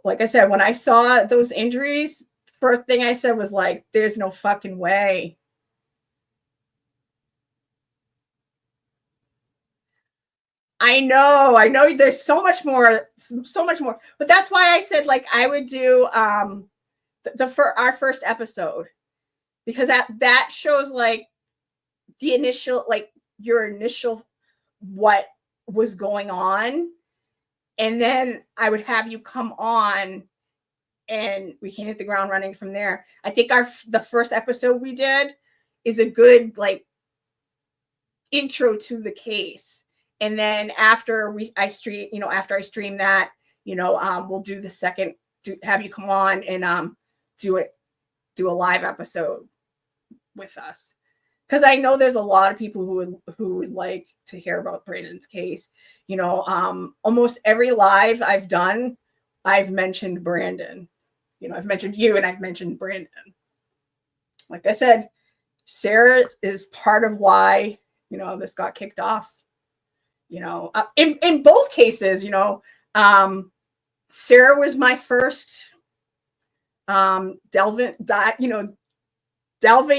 Like I said, when I saw those injuries, first thing I said was like, there's no fucking way. I know there's so much more, but that's why I said, like, I would do for our first episode, because that shows like the initial, like your initial, what was going on, and then I would have you come on and we can hit the ground running from there. I think the first episode we did is a good like intro to the case. And then after I stream that, we'll do the second, have you come on and do a live episode with us. Because I know there's a lot of people who would like to hear about Brandon's case. Almost every live I've done, I've mentioned Brandon. I've mentioned you and I've mentioned Brandon. Like I said, Sarah is part of why, this got kicked off. In both cases, Sarah was my first delving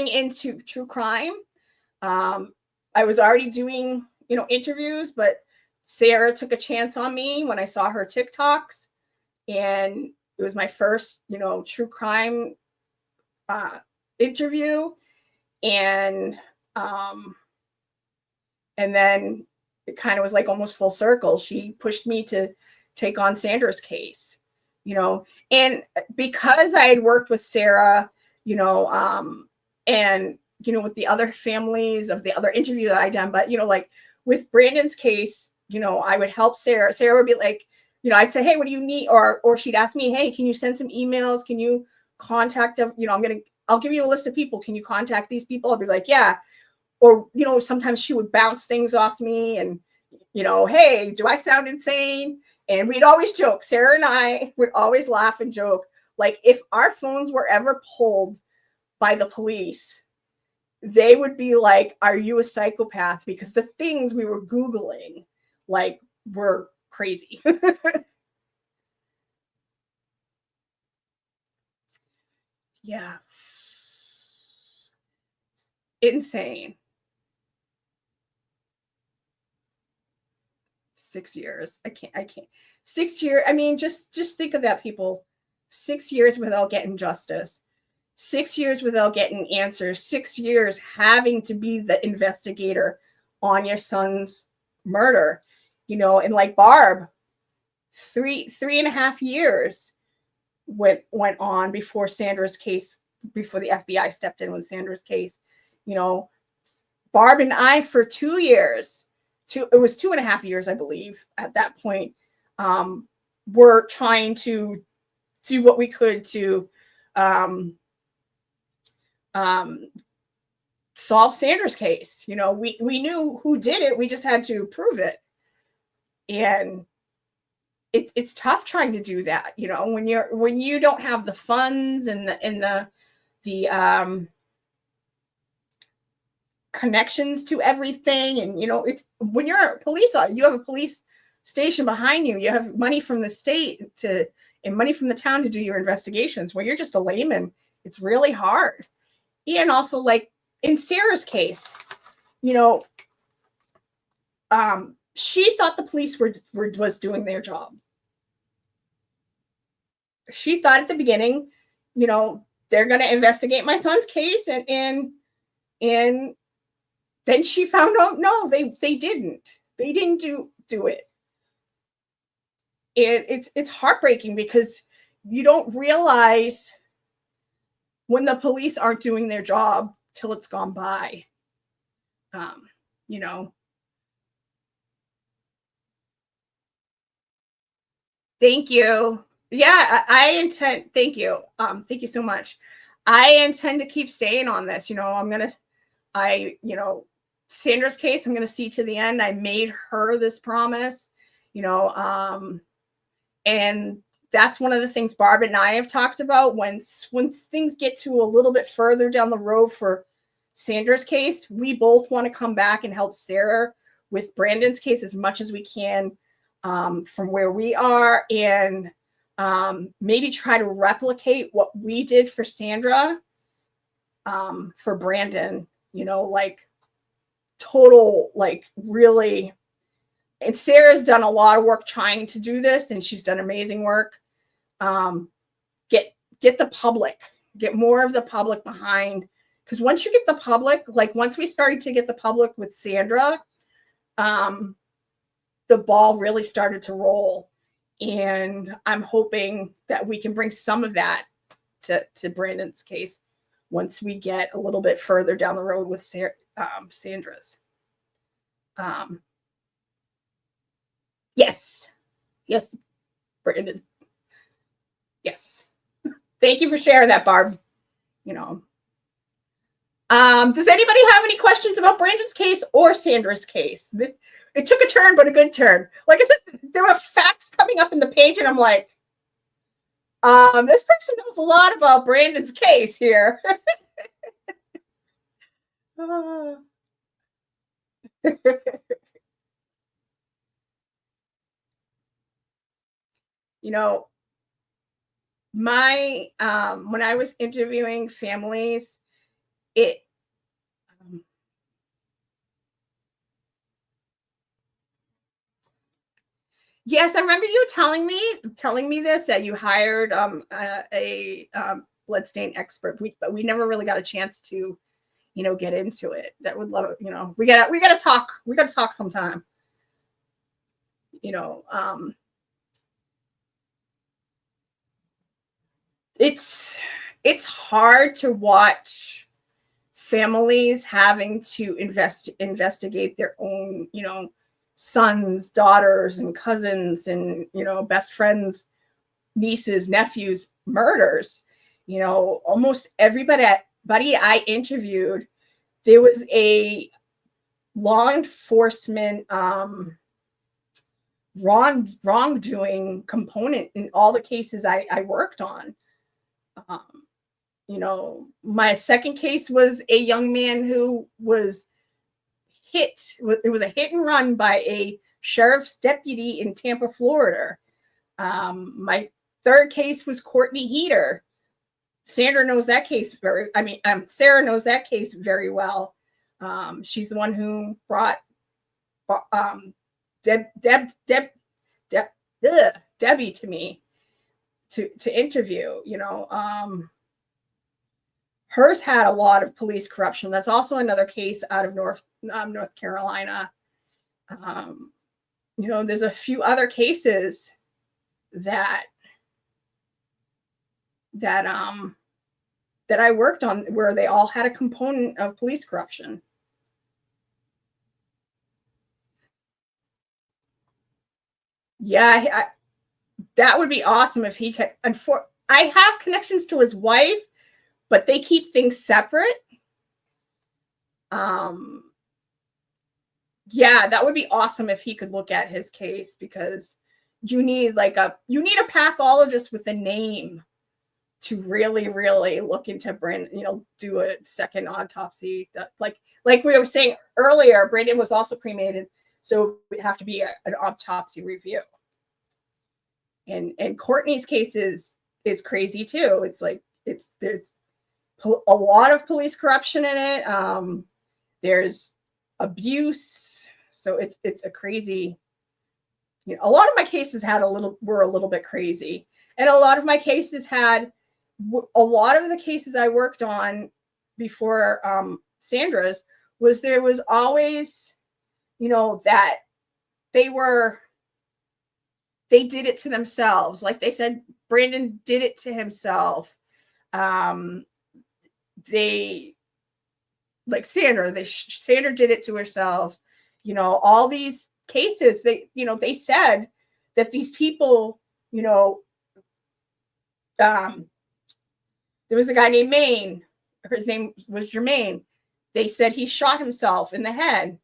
into true crime. I was already doing, interviews, but Sarah took a chance on me when I saw her TikToks, and it was my first, true crime interview. And then it kind of was like almost full circle. She pushed me to take on Sandra's case, and because I had worked with Sarah, and, with the other families of the other interview that I done, but, like with Brandon's case, I would help Sarah. Sarah would be like, I'd say, hey, what do you need? Or she'd ask me, hey, can you send some emails? Can you contact them? I'll give you a list of people. Can you contact these people? I'll be like, yeah. Or, sometimes she would bounce things off me and, hey, do I sound insane? And we'd always joke. Sarah and I would always laugh and joke. Like if our phones were ever pulled by the police, they would be like, are you a psychopath? Because the things we were Googling, like, were crazy. Yeah. Insane. 6 years. I can't. 6 years. I mean, just think of that, people. 6 years without getting justice. 6 years without getting answers. 6 years having to be the investigator on your son's murder. And like Barb, 3.5 years went on before Sandra's case, before the FBI stepped in with Sandra's case. Barb and I for 2 years, it was 2.5 years, I believe, at that point, were trying to do what we could to solve Sandra's case. We knew who did it. We just had to prove it. And it's tough trying to do that, when you don't have the funds and the connections to everything. And, it's when you're a police officer, you have a police station behind you. You have money from the state and money from the town to do your investigations. When you're just a layman, it's really hard. And also, like in Sarah's case, she thought the police was doing their job. She thought at the beginning, they're going to investigate my son's case, and then she found out, no, they didn't. They didn't do it. It's heartbreaking because you don't realize when the police aren't doing their job till it's gone by. Thank you. Yeah, I intend. Thank you. Thank you so much. I intend to keep staying on this. Sandra's case, I'm going to see to the end. I made her this promise, and that's one of the things Barb and I have talked about. When things get to a little bit further down the road for Sandra's case, we both want to come back and help Sarah with Brandon's case as much as we can, from where we are, and maybe try to replicate what we did for Sandra, for Brandon, like total, like really. And Sarah's done a lot of work trying to do this, and she's done amazing work. Get the public, get more of the public behind, because once you get the public, like once we started to get the public with Sandra, the ball really started to roll. And I'm hoping that we can bring some of that to Brandon's case once we get a little bit further down the road with Sandra's. Yes. Yes, Brandon. Yes. Thank you for sharing that, Barb. You know. Does anybody have any questions about Brandon's case or Sandra's case? It took a turn, but a good turn. Like I said, there were facts coming up in the page, and I'm like, this person knows a lot about Brandon's case here. You know, my when I was interviewing families, it yes, I remember you telling me this, that you hired a bloodstain expert, but we never really got a chance to, get into it. That would love it. We gotta talk. We gotta talk sometime. It's hard to watch families having to investigate their own, sons, daughters, and cousins, and best friends, nieces, nephews, murders. Almost everybody I interviewed, there was a law enforcement wrongdoing component in all the cases I worked on. My second case was a young man who was hit. It was a hit and run by a sheriff's deputy in Tampa, Florida. My third case was Courtney Heater. Sarah knows that case very well. She's the one who brought Debbie to me to interview. Hers had a lot of police corruption. That's also another case out of North Carolina. There's a few other cases that I worked on where they all had a component of police corruption. Yeah, that would be awesome if he could. I have connections to his wife, but they keep things separate. Yeah, that would be awesome if he could look at his case, because you need a pathologist with a name to really, really look into Brandon, do a second autopsy. That like we were saying earlier, Brandon was also cremated, so it would have to be an autopsy review. And Courtney's case is crazy too. It's like there's a lot of police corruption in it. There's abuse, so it's a crazy. A lot of my cases were a little bit crazy, and a lot of my cases had a lot of the cases I worked on before Sandra's there was always, that they did it to themselves. Like they said, Brandon did it to himself. They, like Sandra, Sandra did it to herself. All these cases, they said that these people, there was a guy named Maine. His name was Jermaine. They said he shot himself in the head.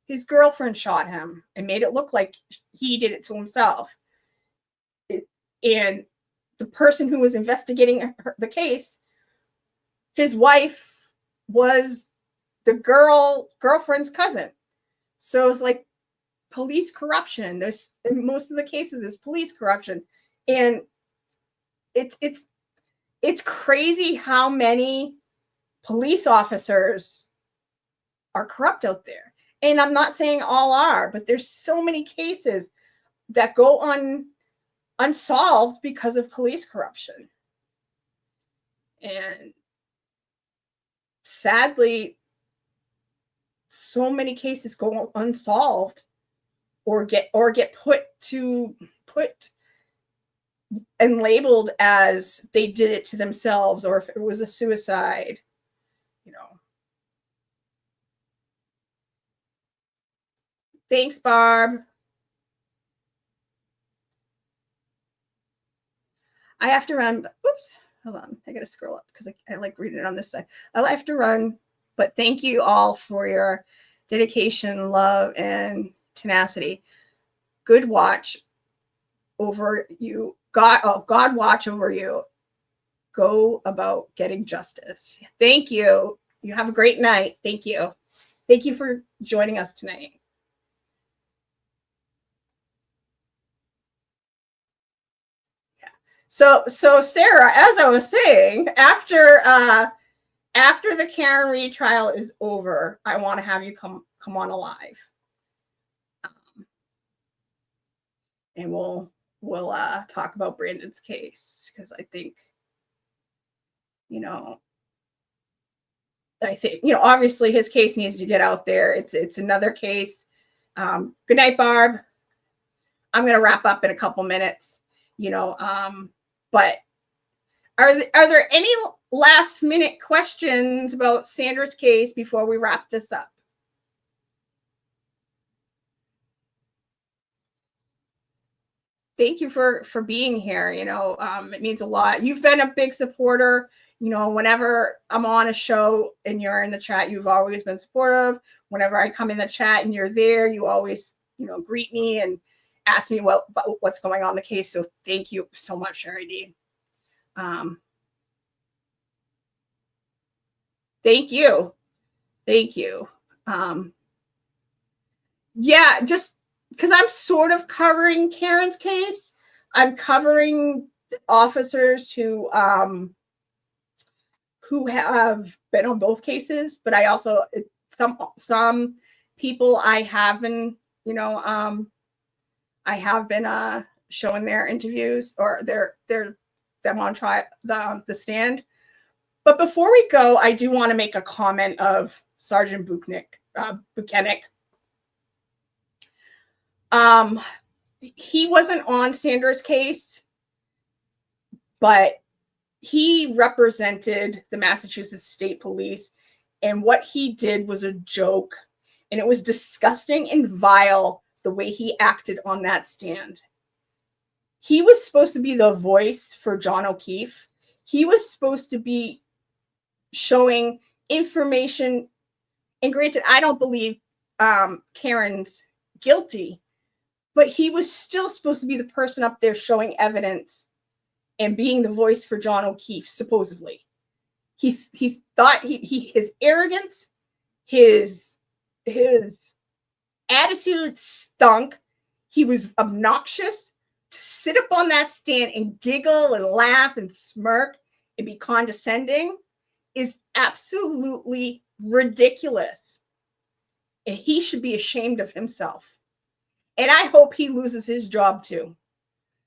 His girlfriend shot him and made it look like he did it to himself. And the person who was investigating the case, his wife was the girlfriend's cousin. So it's like police corruption. There's, in most of the cases, there's police corruption. And it's crazy how many police officers are corrupt out there. And I'm not saying all are, but there's so many cases that go unsolved because of police corruption. And sadly, so many cases go unsolved or get put and labeled as they did it to themselves or if it was a suicide, you know. Thanks, Barb. I have to run. Oops. Hold on. I got to scroll up because I like reading it on this side. I'll have to run. But thank you all for your dedication, love, and tenacity. Good watch over you. God watch over you. Go about getting justice. Thank you. You have a great night. Thank you. Thank you for joining us tonight. Yeah. So Sarah, as I was saying, after the Karen Reed trial is over, I want to have you come on alive, and we'll talk about Brandon's case because I think, you know, obviously his case needs to get out there. It's another case. Good night, Barb. I'm going to wrap up in a couple minutes, but are there any last minute questions about Sandra's case before we wrap this up? Thank you for being here. It means a lot. You've been a big supporter. Whenever I'm on a show and you're in the chat, you've always been supportive. Whenever I come in the chat and you're there, you always, greet me and ask me what's going on in the case. So thank you so much, Sherry D. Thank you. Thank you. Yeah, just because I'm sort of covering Karen's case. I'm covering officers who have been on both cases, but I also some people I have been, I have been showing their interviews or them on trial, the stand. But before we go, I do want to make a comment of Sergeant Buchanan. He wasn't on Sandra's case, but he represented the Massachusetts State Police, and what he did was a joke, and it was disgusting and vile the way he acted on that stand. He was supposed to be the voice for John O'Keefe. He was supposed to be showing information, and granted, I don't believe Karen's guilty, but he was still supposed to be the person up there showing evidence and being the voice for John O'Keefe, supposedly. He thought his arrogance, his attitude stunk. He was obnoxious. To sit up on that stand and giggle and laugh and smirk and be condescending is absolutely ridiculous. And he should be ashamed of himself. And I hope he loses his job too.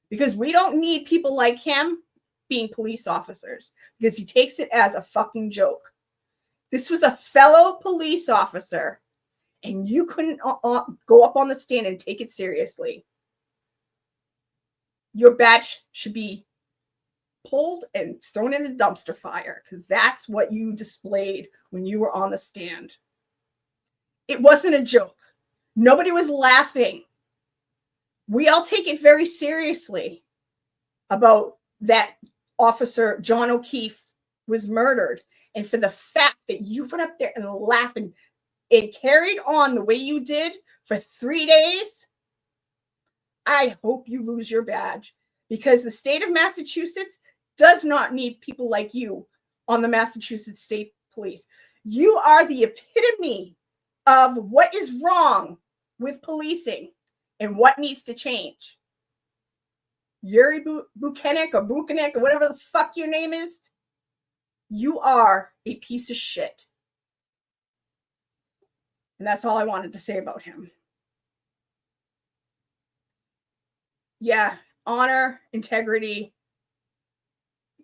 Because we don't need people like him being police officers, because he takes it as a fucking joke. This was a fellow police officer, and you couldn't go up on the stand and take it seriously. Your badge should be pulled and thrown in a dumpster fire, because that's what you displayed when you were on the stand. It wasn't a joke. Nobody was laughing. We all take it very seriously about that officer, John O'Keefe, was murdered. And for the fact that you went up there and laughed and carried on the way you did for 3 days, I hope you lose your badge, because the state of Massachusetts does not need people like you on the Massachusetts State Police. You are the epitome of what is wrong with policing and what needs to change. Yuri Buchanan or whatever the fuck your name is, you are a piece of shit. And that's all I wanted to say about him. Yeah, honor, integrity.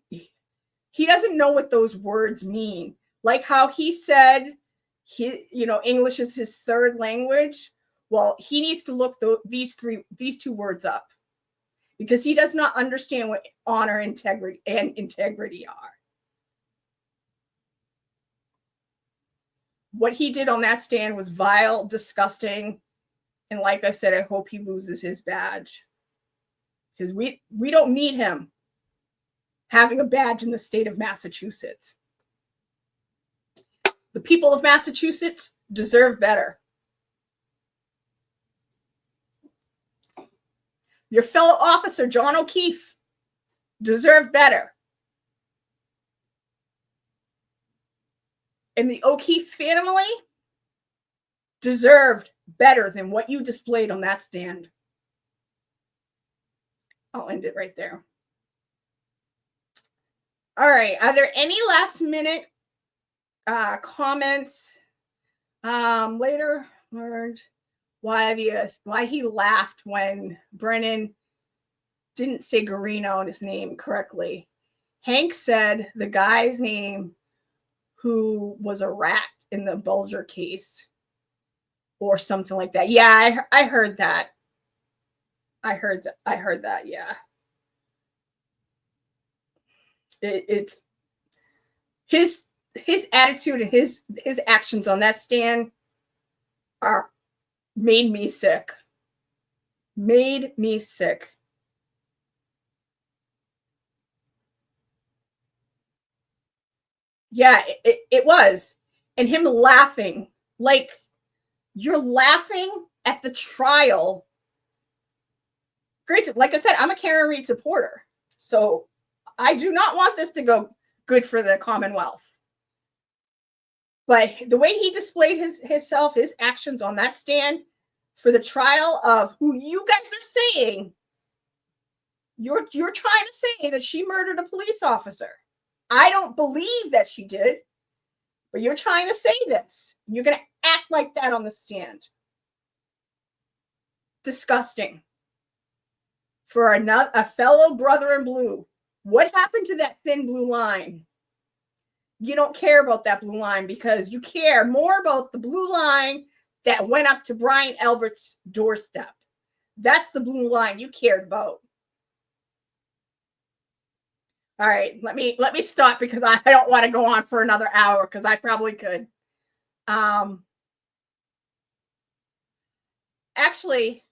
He doesn't know what those words mean. Like how he said, English is his third language. Well, he needs to look these two words up, because he does not understand what honor, integrity are. What he did on that stand was vile, disgusting, and like I said, I hope he loses his badge, because we don't need him having a badge in the state of Massachusetts. The people of Massachusetts deserve better. Your fellow officer, John O'Keefe, deserved better. And the O'Keefe family deserved better than what you displayed on that stand. I'll end it right there. All right. Are there any last minute comments? Later learned why he laughed when Brennan didn't say Garino in his name correctly. Hank said the guy's name who was a rat in the Bulger case or something like that. Yeah, I heard that. I heard that. Yeah. It's his attitude and his actions on that stand made me sick. Made me sick. Yeah, it was. And him laughing, like you're laughing at the trial. Great. Like I said, I'm a Karen Read supporter. So I do not want this to go good for the Commonwealth. But the way he displayed himself, his actions on that stand for the trial of who you guys are saying, you're trying to say that she murdered a police officer. I don't believe that she did, but you're trying to say this. You're going to act like that on the stand. Disgusting. For a fellow brother in blue. What happened to that thin blue line? You don't care about that blue line because you care more about the blue line that went up to Brian Albert's doorstep. That's the blue line you cared about. All right, let me stop because I don't want to go on for another hour because I probably could. Actually,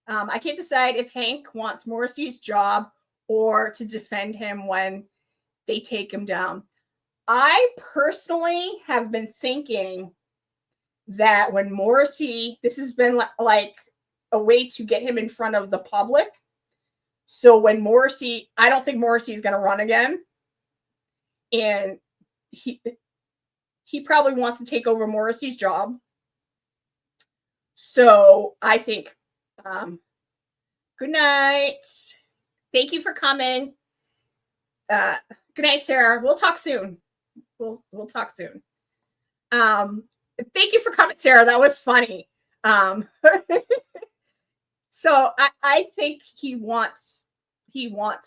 I can't decide if Hank wants Morrissey's job or to defend him when they take him down. I personally have been thinking that when Morrissey, this has been like a way to get him in front of the public. So when Morrissey, I don't think Morrissey is going to run again. And he probably wants to take over Morrissey's job. So I think, good night. Thank you for coming. Good night, Sarah. We'll talk soon. We'll talk soon. Thank you for coming, Sarah. That was funny. So I think he wants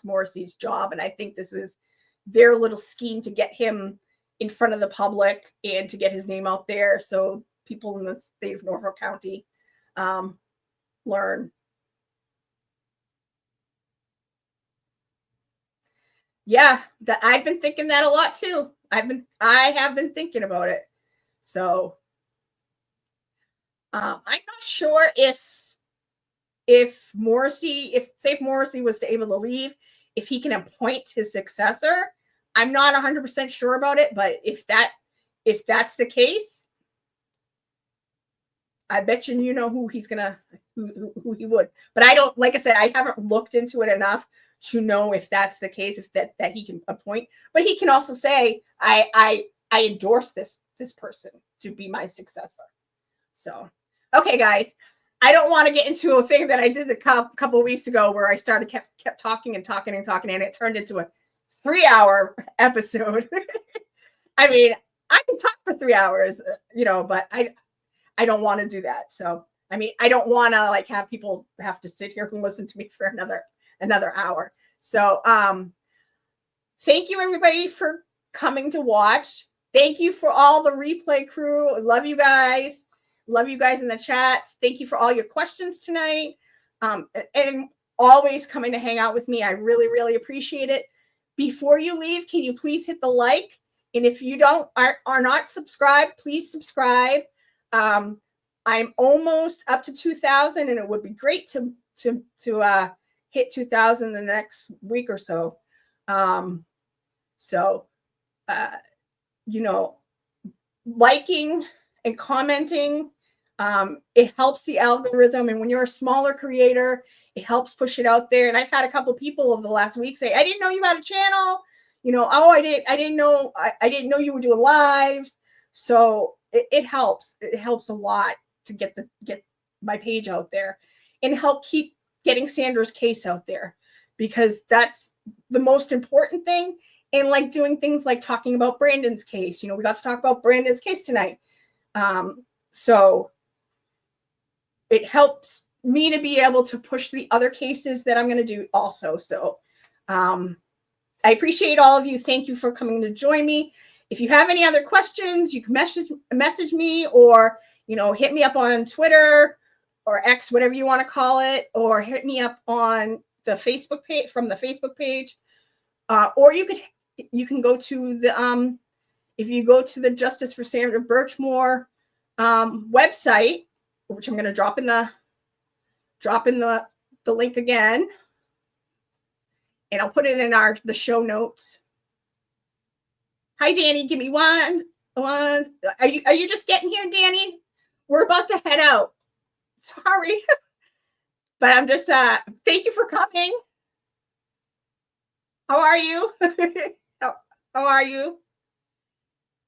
Morrissey's job, and I think this is their little scheme to get him in front of the public and to get his name out there so people in the state of Norfolk County learn. Yeah, that I've been thinking that a lot too. I have been thinking about it. So I'm not sure if Morrissey was to able to leave, if he can appoint his successor. I'm not 100% sure about it, but if that's the case, I bet you know who he's gonna who he would. But I don't, like I said, I haven't looked into it enough to know if that's the case, if that he can appoint. But he can also say, I endorse this person to be my successor. So, okay, guys. I don't want to get into a thing that I did a couple of weeks ago where I kept talking and talking and talking, and it turned into a 3-hour episode. I mean, I can talk for 3 hours, but I don't want to do that. So, I mean, I don't want to like have people have to sit here and listen to me for another hour. So, thank you everybody for coming to watch. Thank you for all the replay crew. Love you guys. Love you guys in the chat. Thank you for all your questions tonight. And always coming to hang out with me. I really, really appreciate it. Before you leave, can you please hit the like? And if you are not subscribed, please subscribe. I'm almost up to 2,000, and it would be great to hit 2,000 the next week or so. Liking and commenting, it helps the algorithm. And when you're a smaller creator, it helps push it out there. And I've had a couple people over the last week say, I didn't know you had a channel. I didn't know you were doing lives. So it helps. It helps a lot to get my page out there and help keep getting Sandra's case out there, because that's the most important thing. And like doing things like talking about Brandon's case, we got to talk about Brandon's case tonight. So it helps me to be able to push the other cases that I'm going to do also. So I appreciate all of you. Thank you for coming to join me. If you have any other questions, you can message me, or, hit me up on Twitter or X, whatever you want to call it, or hit me up on the Facebook page, from the Facebook page. Or you can go to the, if you go to the Justice for Sandra Birchmore website, which I'm going to drop in the link again, and I'll put it in the show notes. Hi, Danny. Give me one. Are you just getting here, Danny? We're about to head out. Sorry, but I'm just. Thank you for coming. How are you? How are you?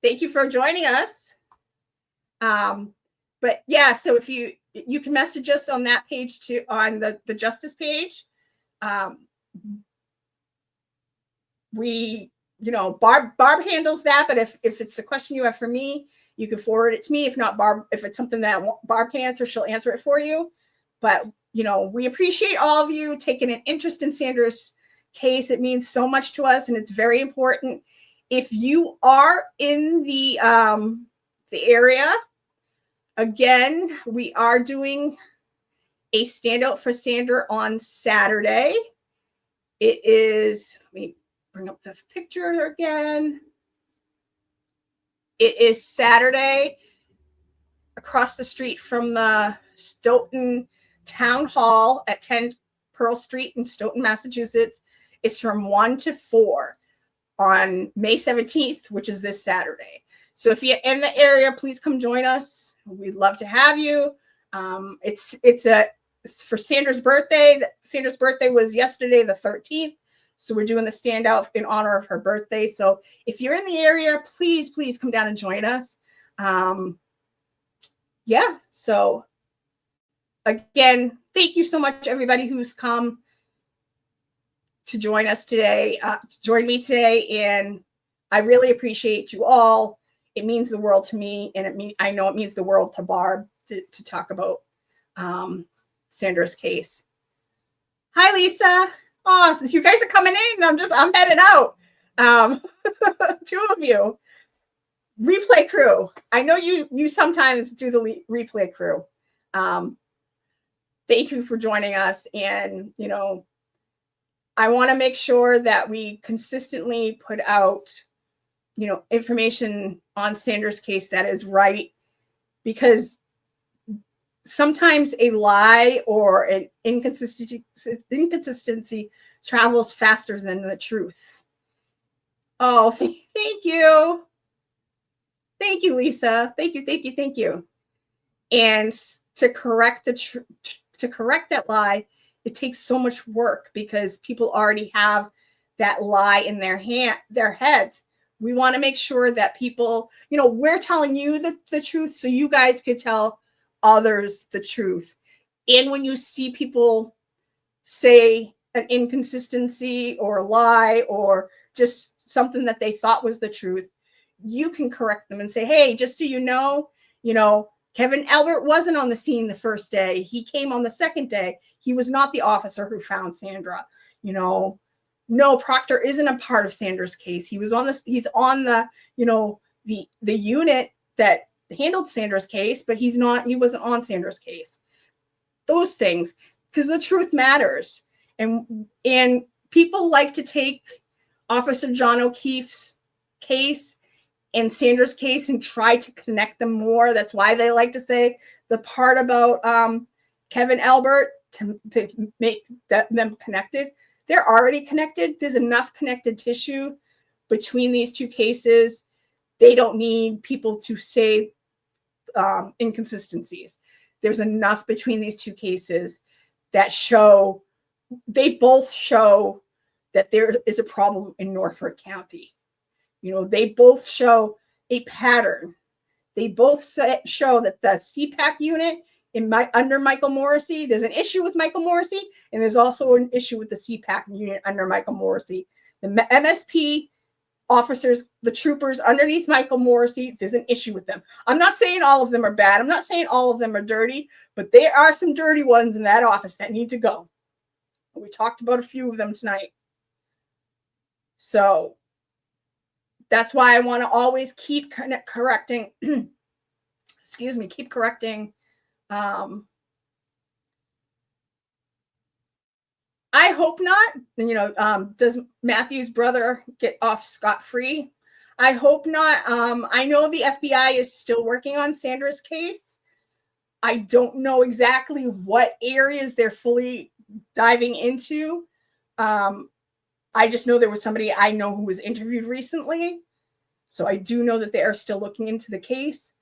Thank you for joining us. But yeah, so if you can message us on that page too, on the Justice page. Barb handles that, but if it's a question you have for me, you can forward it to me. If not, Barb, if it's something that Barb can answer, she'll answer it for you. But we appreciate all of you taking an interest in Sandra's case. It means so much to us, and it's very important. If you are in the area, again, we are doing a standout for Sandra on Saturday. It is, let me bring up the picture again. It is Saturday across the street from the Stoughton Town Hall at 10 Pearl Street in Stoughton, Massachusetts. It's from 1 to 4 on May 17th, which is this Saturday. So if you're in the area, please come join us. We'd love to have you. It's for Sandra's birthday. Sandra's birthday was yesterday, the 13th. So we're doing the standout in honor of her birthday. So if you're in the area, please come down and join us. Yeah. So again, thank you so much, everybody who's come to join us today, join me today. And I really appreciate you all. It means the world to me. And I know it means the world to Barb to talk about Sandra's case. Hi, Lisa. Oh, you guys are coming in. I'm heading out. 2 of you. Replay crew. I know you sometimes do the replay crew. Thank you for joining us. And, I want to make sure that we consistently put out, information on Sandra's case that is right, because sometimes a lie or an inconsistency travels faster than the truth. Oh, thank you. Thank you, Lisa. Thank you. And to correct that lie, it takes so much work, because people already have that lie in their heads. We want to make sure that people, we're telling you the truth so you guys could tell others the truth. And when you see people say an inconsistency or a lie or just something that they thought was the truth, you can correct them and say, hey, just so you know, Kevin Albert wasn't on the scene the first day. He came on the second day. He was not the officer who found Sandra. No, Proctor isn't a part of Sandra's case. He's on the unit that handled Sandra's case, but he wasn't on Sandra's case. Those things, because the truth matters. And people like to take Officer John O'Keefe's case and Sandra's case and try to connect them more. That's why they like to say the part about Kevin Albert to make them connected. They're already connected. There's enough connected tissue between these two cases. They don't need people to say inconsistencies. There's enough between these two cases that show, they both show that there is a problem in Norfolk County. You know, they both show a pattern. They both show that the CPAC unit under Michael Morrissey, there's an issue with Michael Morrissey, and there's also an issue with the CPAC unit under Michael Morrissey. The MSP officers, the troopers underneath Michael Morrissey, there's an issue with them. I'm not saying all of them are bad. I'm not saying all of them are dirty, but there are some dirty ones in that office that need to go. We talked about a few of them tonight. So that's why I want to always keep correcting, excuse me, keep correcting. I hope not. You know, does Matthew's brother get off scot-free? I hope not. I know the FBI is still working on Sandra's case. I don't know exactly what areas they're fully diving into. I just know there was somebody I know who was interviewed recently. So I do know that they are still looking into the case.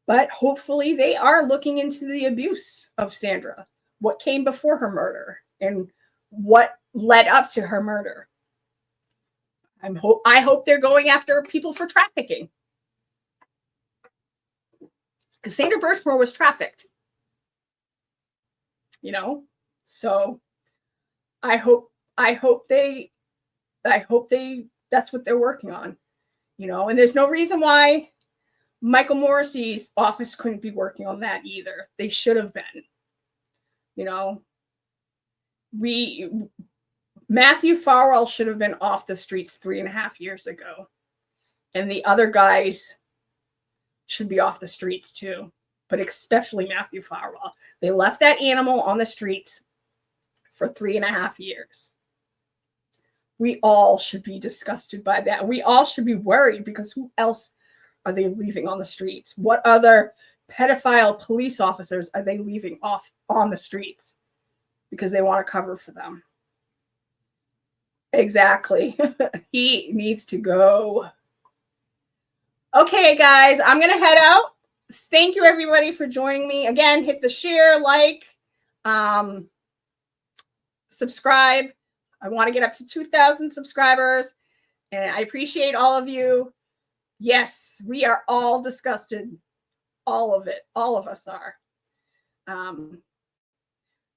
But hopefully they are looking into the abuse of Sandra, what came before her murder and what led up to her murder. I hope they're going after people for trafficking. Because Sandra Birchmore was trafficked. You know? So I hope they that's what they're working on. You know, and there's no reason why Michael Morrissey's office couldn't be working on that either. They should have been. You know, Matthew Farwell should have been off the streets 3.5 years ago. And the other guys should be off the streets too. But especially Matthew Farwell. They left that animal on the streets for 3.5 years. We all should be disgusted by that. We all should be worried because who else are they leaving on the streets? What other pedophile police officers are they leaving off on the streets? Because they want to cover for them. Exactly. He needs to go. Okay, guys, I'm going to head out. Thank you, everybody, for joining me. Again, hit the share, like, subscribe. I want to get up to 2,000 subscribers, and I appreciate all of you. Yes, we are all disgusted. All of it. All of us are.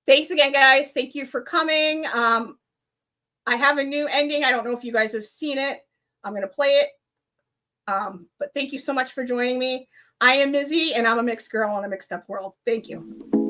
Thanks again, guys. Thank you for coming. I have a new ending. I don't know if you guys have seen it. I'm going to play it. But thank you so much for joining me. I am Mizzy, and I'm a mixed girl in a mixed up world. Thank you.